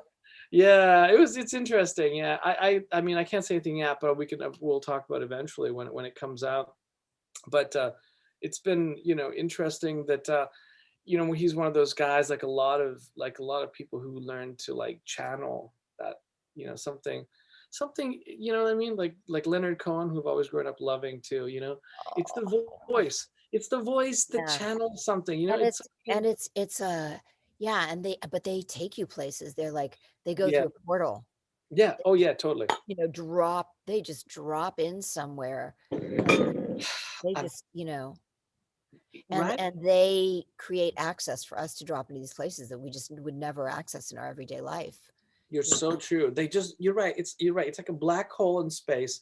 yeah, it's interesting. Yeah, I mean I can't say anything yet, but we'll talk about eventually when it comes out. But it's been interesting that he's one of those guys like a lot of people who learn to like channel that something what I mean, like Leonard Cohen, who've always grown up loving too. It's the Oh, voice. It's the voice that yeah. channels something. And It's something. yeah, and but they take you places. They're like they go Yeah, through a portal. yeah, oh yeah, totally. They just drop in somewhere and they I'm, just, right. and they create access for us to drop into these places that we just would never access in our everyday life. You're You so true. You're right. You're right. It's like a black hole in space.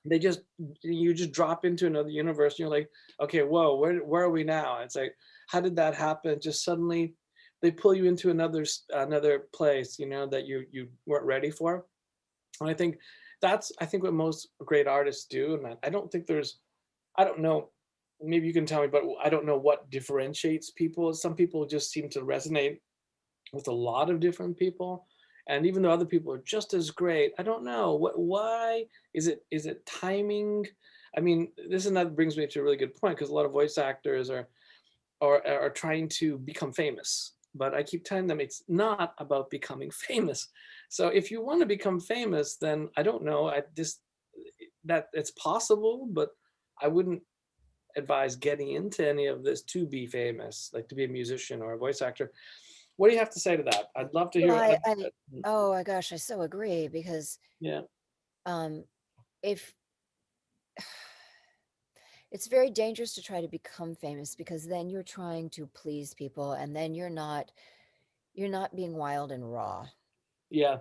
They just you just drop into another universe and you're like, okay, whoa, where are we now? It's like, how did that happen? Just suddenly they pull you into another place, that you weren't ready for. And I think what most great artists do, and I don't think there's I don't know, maybe you can tell me, but I don't know what differentiates people. Some people just seem to resonate with a lot of different people, and even though other people are just as great, I don't know why. Is it timing? I mean, this and that brings me to a really good point, because a lot of voice actors are trying to become famous, but I keep telling them it's not about becoming famous. So if you want to become famous, then I don't know, I just that it's possible, but I wouldn't advise getting into any of this to be famous, like to be a musician or a voice actor. What do you have to say to that? I'd love to Well, hear. oh my gosh, I so agree because Yeah, um, if it's very dangerous to try to become famous because then you're trying to please people and then you're not being wild and raw. yeah,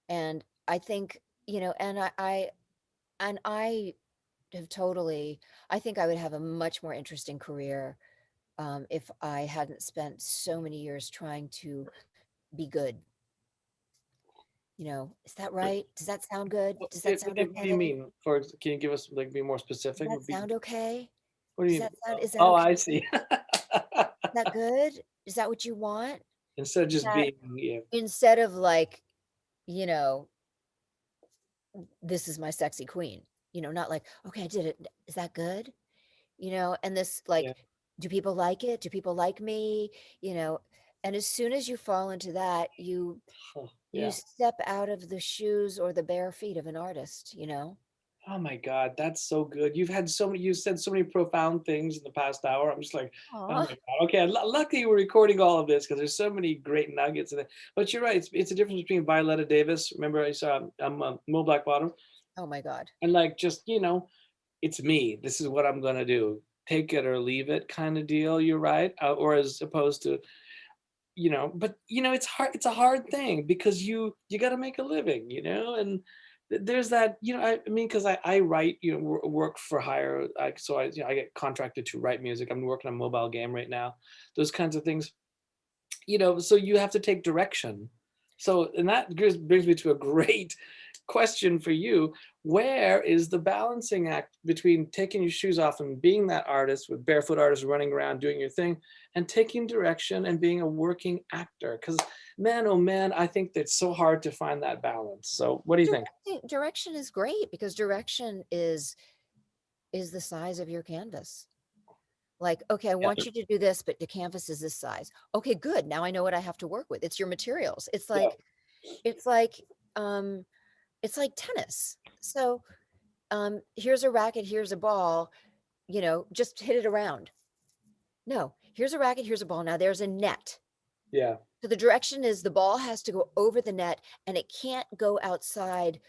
And I think, and I have totally I think I would have a much more interesting career if I hadn't spent so many years trying to be good. Is that right? Does that sound good? Does that sound What do you okay? mean? Can you give us, like, be more Does specific? that sound okay? What do Does you that mean? sound is that Oh, okay? I see. Is that good? Is that what you want? Instead of just That being, yeah, instead of like, you know, this is my sexy queen, not like, okay, I did it. Is that good? And this yeah, like, do people like it? Do people like me? You know, and as soon as you fall into that, huh, you yeah. step out of the shoes or the bare feet of an artist. Oh my God, that's so good. You said so many profound things in the past hour. I'm just like, oh my Aw. God. Okay, luckily we're recording all of this, because there's so many great nuggets in it. But you're right. It's a difference between Violetta Davis. Remember, I saw Mo Black Bottom, Oh my God. and like, just, it's me. This is what I'm gonna do. Take it or leave it, kind of deal. You're right. Or as opposed to, but it's hard. It's a hard thing, because you got to make a living, and there's that, I mean, because I write, work for hire, so I get contracted to write music. I'm working on a mobile game right now, those kinds of things, so you have to take direction. So, and that brings me to a great question for you. Where is the balancing act between taking your shoes off and being that artist, with barefoot artist running around doing your thing, and taking direction and being a working actor? Because, man, oh man, I think that's so hard to find that balance. So what do you think? Direction is great because direction is the size of your canvas. Like, okay, I Yeah, want you to do this, but the canvas is this size. Okay, good. Now I know what I have to work with. It's your materials. yeah, It's like um it's like tennis. So, here's a racket, here's a ball, just hit it around. No, here's a racket, here's a ball. Now there's a net. yeah, So the direction is the ball has to go over the net and it can't go outside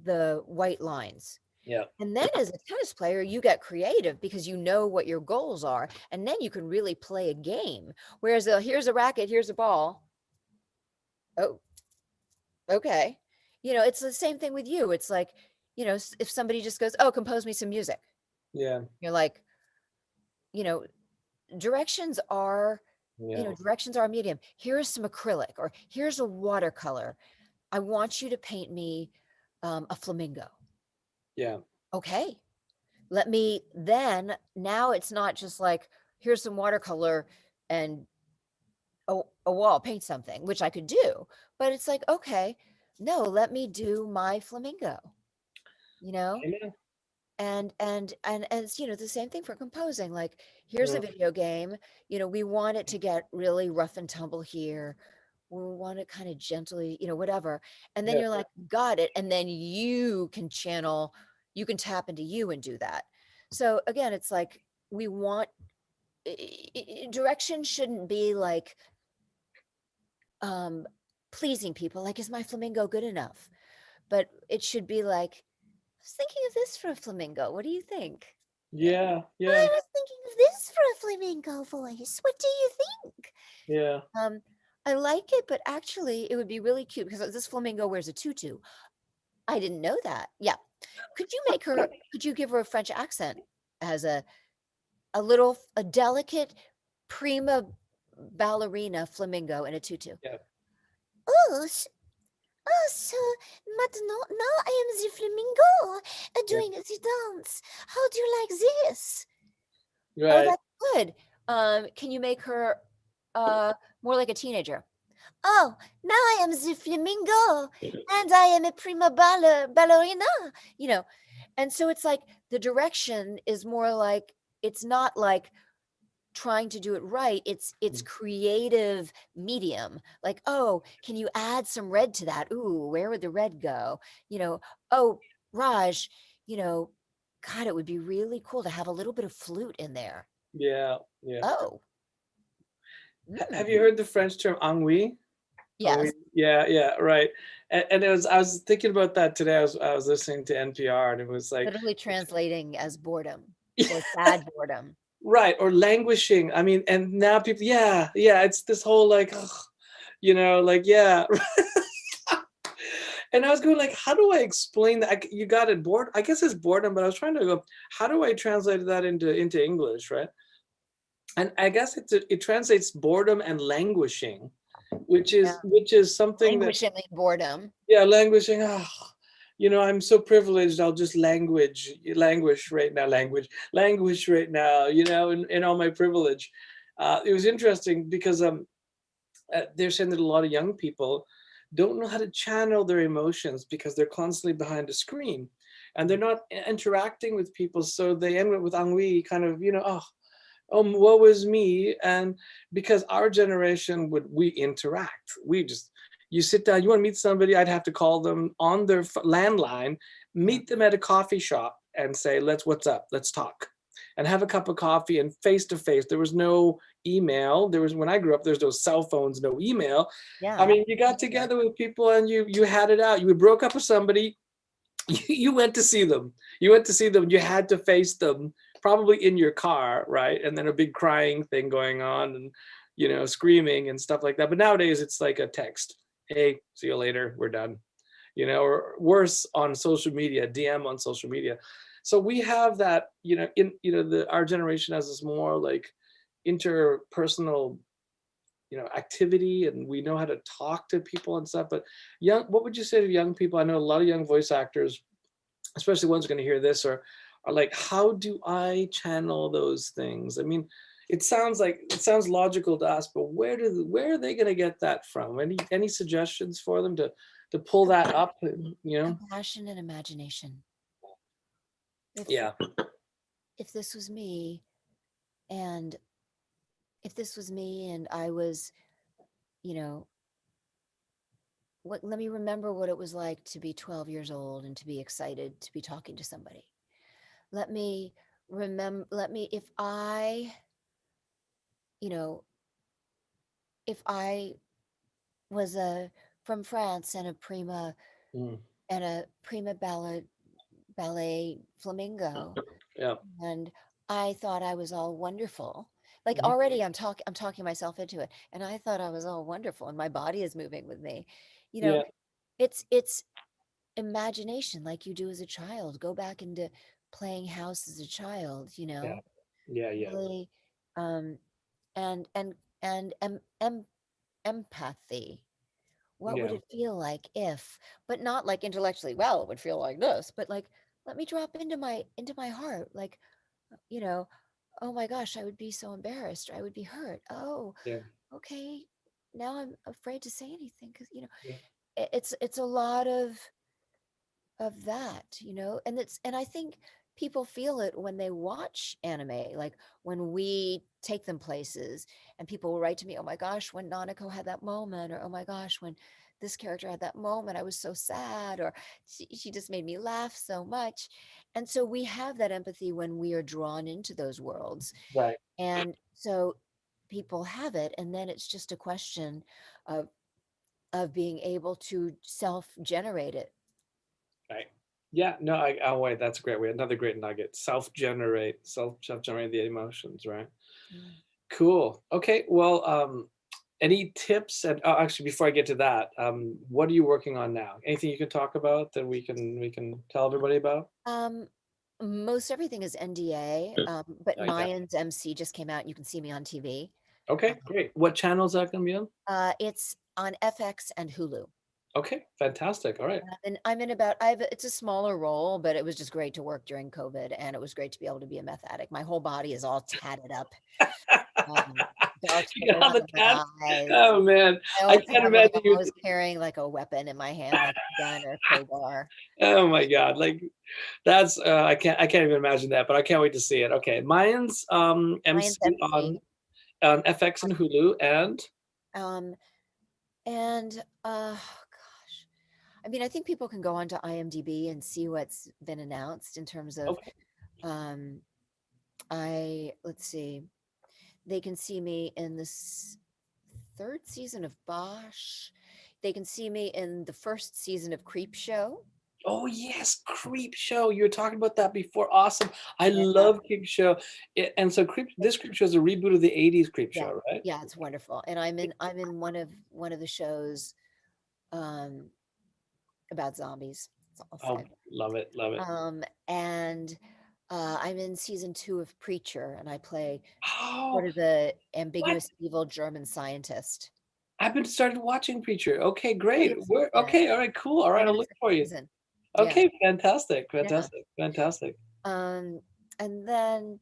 the white lines. yeah. And then as a tennis player, you get creative because you know what your goals are. And then you can really play a game. Whereas here's a racket, here's a ball. Oh, okay. It's the same thing with you. It's like, if somebody just goes, oh, compose me some music. Yeah, You're like, you know, directions are, yeah, directions are a medium. Here's some acrylic or here's a watercolor. I want you to paint me a flamingo. yeah, Okay. Let me then, now it's not just like, here's some watercolor and a wall, paint something, which I could do. But it's like, okay, no, let me do my flamingo, you know? amen. And it's, the same thing for composing. Like, here's a Mm, video game, we want it to get really rough and tumble here. We want it kind of gently, whatever. And then yeah, you're like, got it. And then you can tap into you and do that. So again, it's like we want direction shouldn't be like um pleasing people. Like, is my flamingo good enough? But it should be like, I was thinking of this for a flamingo. What do you think? yeah, yeah, I was thinking of this for a flamingo voice. What do you think? yeah, Um, I like it, but actually, it would be really cute because this flamingo wears a tutu. I didn't know that. Yeah. Could you give her a French accent as a delicate prima ballerina flamingo in a tutu. Yeah. Oh, oh, so maintenant, now I am the flamingo Yeah. doing the dance. How do you like this? Oh, Right. that's good. Can you make her more like a teenager? Oh, now I am the flamingo and I am a ballerina, you know. And so it's like the direction is more like it's not like trying to do it right. It's creative medium. Like, oh, can you add some red to that? Ooh, where would the red go? You know, oh, Raj, you know, God, it would be really cool to have a little bit of flute in there. Yeah. Yeah. Oh, mm, Have you heard the French term ennui? Ennui. yes, Yeah. Yeah. Right. And it was. I was thinking about that today. I was listening to NPR, and it was like, literally translating as boredom or sad boredom. right, or languishing. I mean, and now people. Yeah. Yeah. It's this whole like, ugh, like yeah. And I was going like, how do I explain that? You got it, bored. I guess it's boredom, but I was trying to go, how do I translate that into English, right? And I guess it translates boredom and languishing, which Yeah. is something that, Languishingly boredom. yeah, languishing. Ah, I'm so privileged. I'll just languish right now, languish right now. In all my privilege. It was interesting because they're saying that a lot of young people don't know how to channel their emotions because they're constantly behind a screen and they're not interacting with people, so they end up with ennui, kind of, what was me. And because our generation we interact, you sit down, you want to meet somebody, I'd have to call them on their landline, Yeah. meet them at a coffee shop and say, what's up, let's talk, and have a cup of coffee, and face to face. There was no email. There was, when I grew up, there's no cell phones, no email. I Yeah. mean, you got Sure. together with people and you had it out. You broke up with somebody, you went to see them. You had to face them, probably in your car, right? And then a big crying thing going on, and screaming and stuff like that. But nowadays it's like a text. Hey, see you later, we're done. Or worse, on social media, DM on social media. So we have that, in the our generation has this more like interpersonal activity, and we know how to talk to people and stuff. But what would you say to young people? I know a lot of young voice actors, especially ones going to hear this, are like, how do I channel those things? I mean, it sounds logical to us, but where are they going to get that from? Any suggestions for them to pull that Compa- up? Compassion and imagination. If Yeah. if this was me and I was, you know, let me remember what it was like to be 12 years old and to be excited to be talking to somebody. Let me let me if I, you know, if I was a from France and Mm, a prima ballet flamingo, yeah. and I thought I was all wonderful. Like Mhm. already I'm talking myself into it, and I thought I was all wonderful and my body is moving with me. You know, Yeah. it's imagination like you do as a child. Go back into playing house as a child, Yeah. Yeah. Yeah. really um and empathy. What would Yeah. it feel like if, but not like intellectually, well, it would feel like this, but like let me drop into my heart, like, you know, oh my gosh, I would be so embarrassed, or I would be hurt. Oh, Yeah. okay. Now I'm afraid to say anything because, Yeah. it's a lot of that, and I think people feel it when they watch anime, like when we take them places and people will write to me, oh my gosh, when Nanako had that moment, or oh my gosh, when this character had that moment, I was so sad, or she just made me laugh so much. And so we have that empathy when we are drawn into those worlds. Right. And so people have it, and then it's just a question of being able to self generate it. Right. Yeah. No. Oh wait, that's a great way. Another great nugget. Self generate the emotions. Right. Yeah. Cool. Okay. Well, any tips? And actually, before I get to that, what are you working on now? Anything you can talk about that we can tell everybody about? Um, Most everything is NDA, but Yeah. Mayans MC just came out. You can see me on TV. Okay, great. What channel is that gonna be on? It's on FX and Hulu. Okay, fantastic. All right. And I'm in about I've it's a smaller role, but it was just great to work during COVID, and it was great to be able to be a meth addict. My whole body is all tatted up, um, dark You got circles all the under tats? my eyes. Oh, man. I I always can't have like imagine I'm you. always carrying like a weapon in my hand, like a gun or a crowbar. Oh my god, like, that's, I can't even imagine that, but I can't wait to see it. Okay, mine's, Mine's MC MC. on FX and Hulu, and Um, and gosh, I mean, I think people can go onto IMDb and see what's been announced in terms of okay. um, I let's see, they can see me in this third season of Bosch. They can see me in the first season of Creep Show. Oh, yes, Creep Show, you were talking about that before, awesome. I Yeah, love Creep Show, and so Creep Show is a reboot of the '80s Creep yeah, Show, right? yeah. It's wonderful, and I'm in one of the shows um, about zombies. That's all I'll Oh, say. love it, love it. And I'm in season two of Preacher, and I play Oh, sort of the what? ambiguous evil German scientist. I've been started watching Preacher. Okay, great. Great. Where Yeah, okay, alright, cool, alright, I'm in I'll the look second for you. season. Yeah, Okay, fantastic, yeah. fantastic, fantastic. Um, and then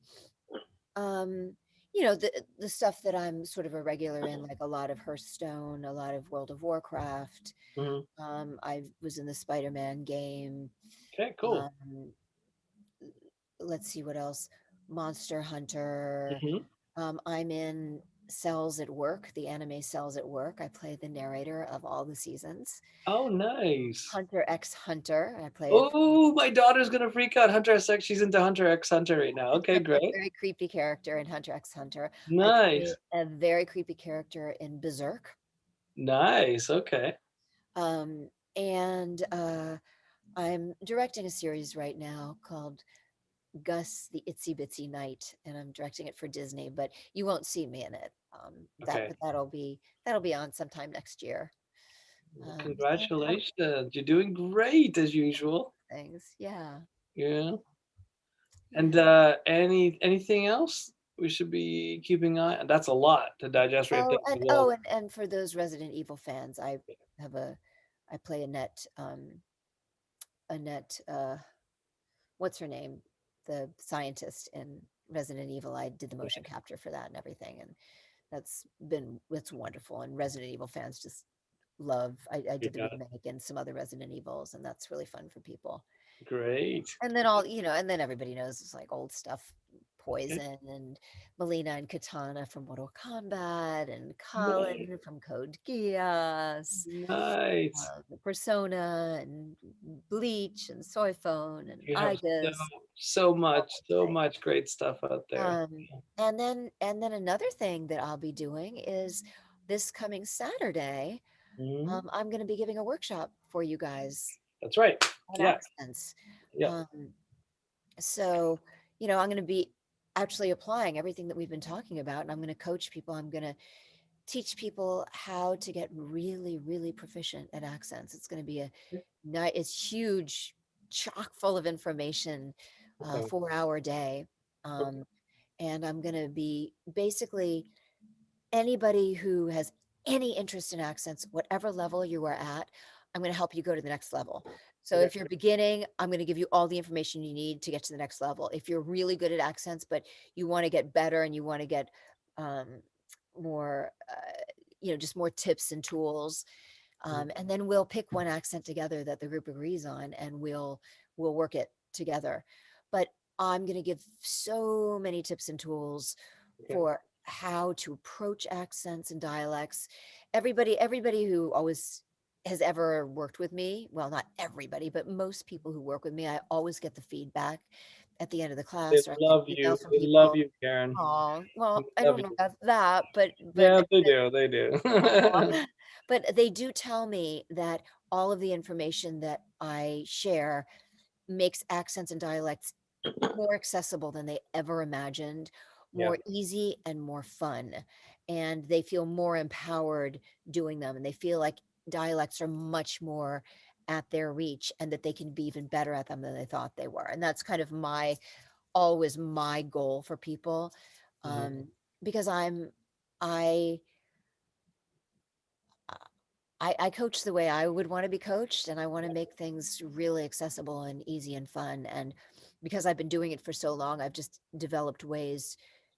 um, you know, the stuff that I'm sort of a regular in, like a lot of Hearthstone, a lot of World of Warcraft. Mhm. I was in the Spider-Man game. Okay, cool. Um, let's see what else. Monster Hunter. Mhm. I'm in Cells at Work, the anime Cells at Work. I play the narrator of all the seasons. Oh, nice. Hunter x Hunter. I play Oh, my daughter's gonna freak out. Hunter S X, she's into Hunter X Hunter right now. Okay, a great. very creepy character in Hunter x Hunter. I play Nice. a very creepy character in Berserk. Nice, okay. Um, and I'm directing a series right now called Gus the Itsy Bitsy Knight, and I'm directing it for Disney, but you won't see me in it. Okay. But that'll be on sometime next year. Well, So I'm congratulations. You're doing great as usual. things, yeah, Yeah. And, yeah. anything else we should be keeping eye on? That's a lot to digest right there as well. And for those Resident Evil fans, have a I play a net what's her name? The scientist in Resident Evil. I did the motion capture for that and everything, and that's wonderful. And Resident Evil fans just love. I did the Yeah, remake and some other Resident Evils, and that's really fun for people. great. And then all, and then everybody knows it's like old stuff, Okay. Poison and Melina and Katana from Mortal Kombat and Nice, Colin from Code Geass, nice. Persona and Bleach and Soy Phone and You have Igus, all so those things. much great stuff out there. Um, and then another thing that I'll be doing is this coming Saturday, Mhm. I'm going to be giving a workshop for you guys That's right. on Yeah, accents. yeah. Um, So, I'm going to be actually applying everything that we've been talking about, and I'm going to coach people. I'm going to teach people how to get really, really proficient at accents. It's going to be it's huge, chock full of information, Okay, 4-hour day. okay. Um, and I'm going to be basically anybody who has any interest in accents, whatever level you are at, I'm going to help you go to the next level. So Okay. if you're beginning, I'm going to give you all the information you need to get to the next level. If you're really good at accents, but you want to get better and you want to get um, more, just more tips and tools, Mhm. and then we'll pick one accent together that the group agrees on, and we'll work it together. But I'm going to give so many tips and tools Okay. for how to approach accents and dialects. Everybody who always has ever worked with me, well, not everybody, but most people who work with me, I always get the feedback at the end of the They class, or I get love you. emails from They love people. you, Karen. Oh, They well, I love don't know you. about that, but Yeah, they do, they do. aw. But they do tell me that all of the information that I share makes accents and dialects more accessible than they ever imagined, Yeah, more easy and more fun. And they feel more empowered doing them. And they feel like dialects are much more at their reach and that they can be even better at them than they thought they were. And that's kind of always my goal for people. mhm, Um, because I I coach the way I would want to be coached, and I want to make things really accessible and easy and fun. And because I've been doing it for so long, I've just developed ways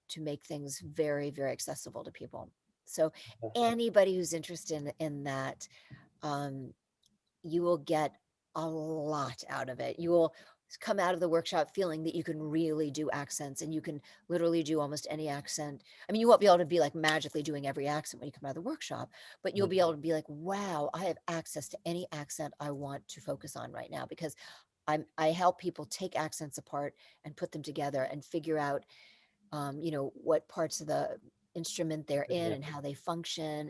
to make things very, very accessible to people. So anybody who's interested in that, um, you will get a lot out of it. You will come out of the workshop feeling that you can really do accents, and you can literally do almost any accent. I mean, you won't be able to be like magically doing every accent when you come out of the workshop, but you'll be able to be like, wow, I have access to any accent I want to focus on right now, because I help people take accents apart and put them together and figure out, what parts of the instrument they're in and how they function.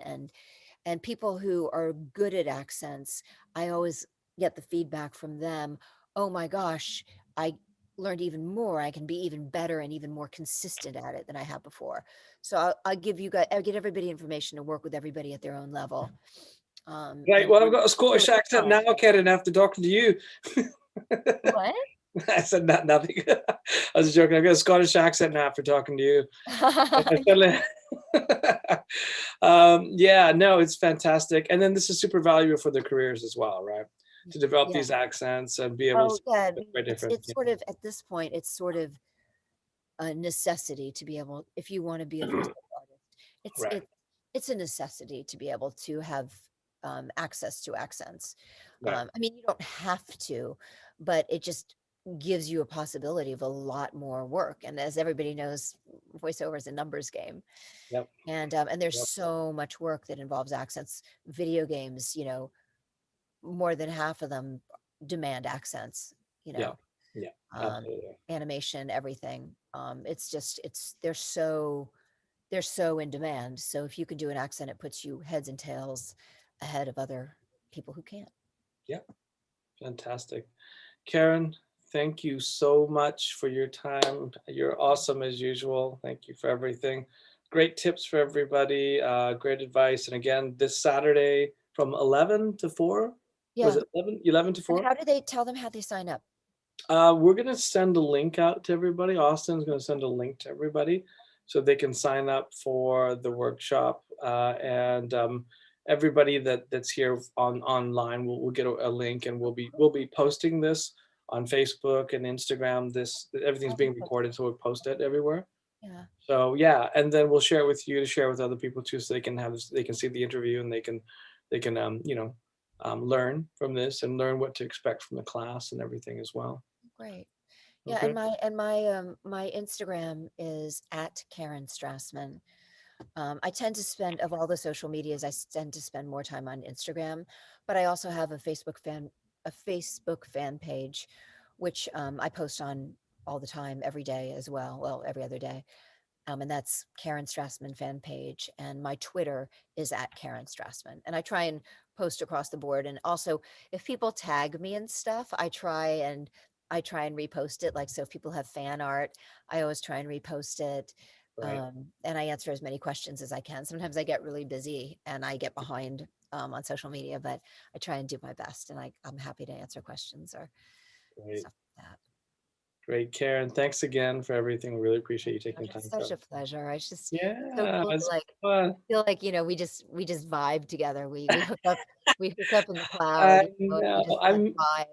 And people who are good at accents, I always get the feedback from them, oh my gosh, I learned even more. I can be even better and even more consistent at it than I have before. So I'll give you guys, I'll get everybody information to work with everybody at their own level. Right. And Well, I've got a really Scottish accent fun. now, Karen, after talking to you. What? I said nothing. I was joking. I've got a Scottish accent now after talking to you. I certainly- yeah, no, it's fantastic. And then this is super valuable for their careers as well, right? To develop Yeah. these accents and be able to Oh, speak yeah. quite different. It's sort of at this point, it's sort of a necessity to be able, if you want to be a voiceover artist, it's Right. it it's a necessity to be able to have access to accents. Right. I mean, you don't have to, but it just gives you a possibility of a lot more work. And as everybody knows, voiceover is a numbers game, Yep. and there's Yep. so much work that involves accents. Video games, more than half of them demand accents. You Yeah. know, Yeah. um, Absolutely. animation, everything. It's just they're so in demand. So if you can do an accent, it puts you heads and tails ahead of other people who can't. Yeah. Fantastic. Karen, thank you so much for your time. You're awesome as usual. Thank you for everything. Great tips for everybody. Great advice. And again, this Saturday from 11 to 4, was Yeah. it 11 to And 4? how do they tell them how they sign up? We're going to send a link out to everybody. Austin's going to send a link to everybody so they can sign up for the workshop. And everybody that's here online will get a link, and we'll be posting this on Facebook and Instagram. This everything's Oh, being that's recorded, so we'll post it everywhere. yeah. So yeah, and then we'll share it with you to share with other people too, so they can have this, they can see the interview, and they can learn from this and learn what to expect from the class and everything as well. Great. Yeah, and Okay. my Instagram is at Karen Strassman. I tend to spend, of all the social medias, tend to spend more time on Instagram, but I also have a Facebook fan page, which I post on all the time, every day as well. Well, every other day. And that's Karen Strassman fan page. And my Twitter is at Karen Strassman. And I try and post across the board. And also, if people tag me and stuff, I try and repost it. Like, so if people have fan art, I always try and repost it. Right. And I answer as many questions as I can. Sometimes I get really busy and I get behind on social media, but I try and do my best. And I'm happy to answer questions or Great. stuff like that. Great, Karen. Thanks again for everything. We really appreciate you taking Gosh, the it's time for such a us. pleasure. It's so Yeah, cool to it's like fun. feel like, we just vibe together. We hook up in the cloud, I and we know. just like vibe.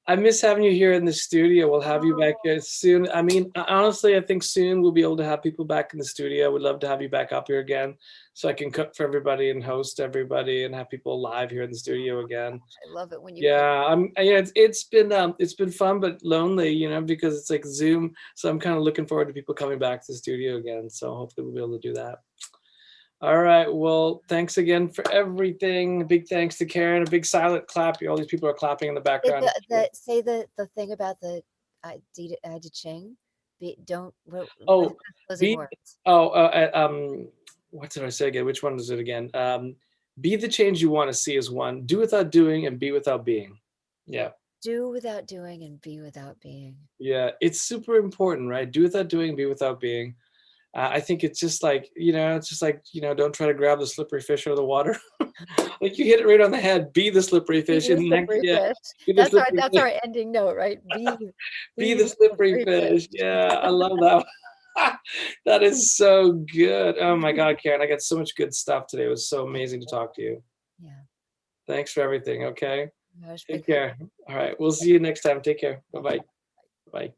I miss having you here in the studio. We'll have you back Oh, here soon. I mean, honestly, I think soon we'll be able to have people back in the studio. We'd love to have you back up here again, so I can cook for everybody and host everybody and have people live here in the studio again. I love it when you Yeah, cook. yeah, it's been fun but lonely, because it's like Zoom. So I'm kind of looking forward to people coming back to the studio again. So hopefully we'll be able to do that. All right. Well, thanks again for everything. Big thanks to Karen. A big silent clap. All these people are clapping in the Say background. the thing about the I Ching. Don't what Oh, are those closing be words? oh what did I say again? Which one is it again? Be the change you want to see as one. Do without doing and be without being. Yeah. Do without doing and be without being. Yeah. It's super important, right? Do without doing, be without being. I think it's just like, don't try to grab the slippery fish out of the water. Like you hit it right on the head. Be the slippery Be fish. the And next, slippery yeah, fish. be the That's our slippery that's fish. our ending note, right? Be Be be the the slippery slippery fish. fish. Yeah, I love that. That is so good. Oh my God, Karen, I got so much good stuff today. It was so amazing to talk to you. Yeah. Thanks for everything. Okay. Gosh, Take because care. All right. We'll see you next time. Take care. Bye bye. Bye.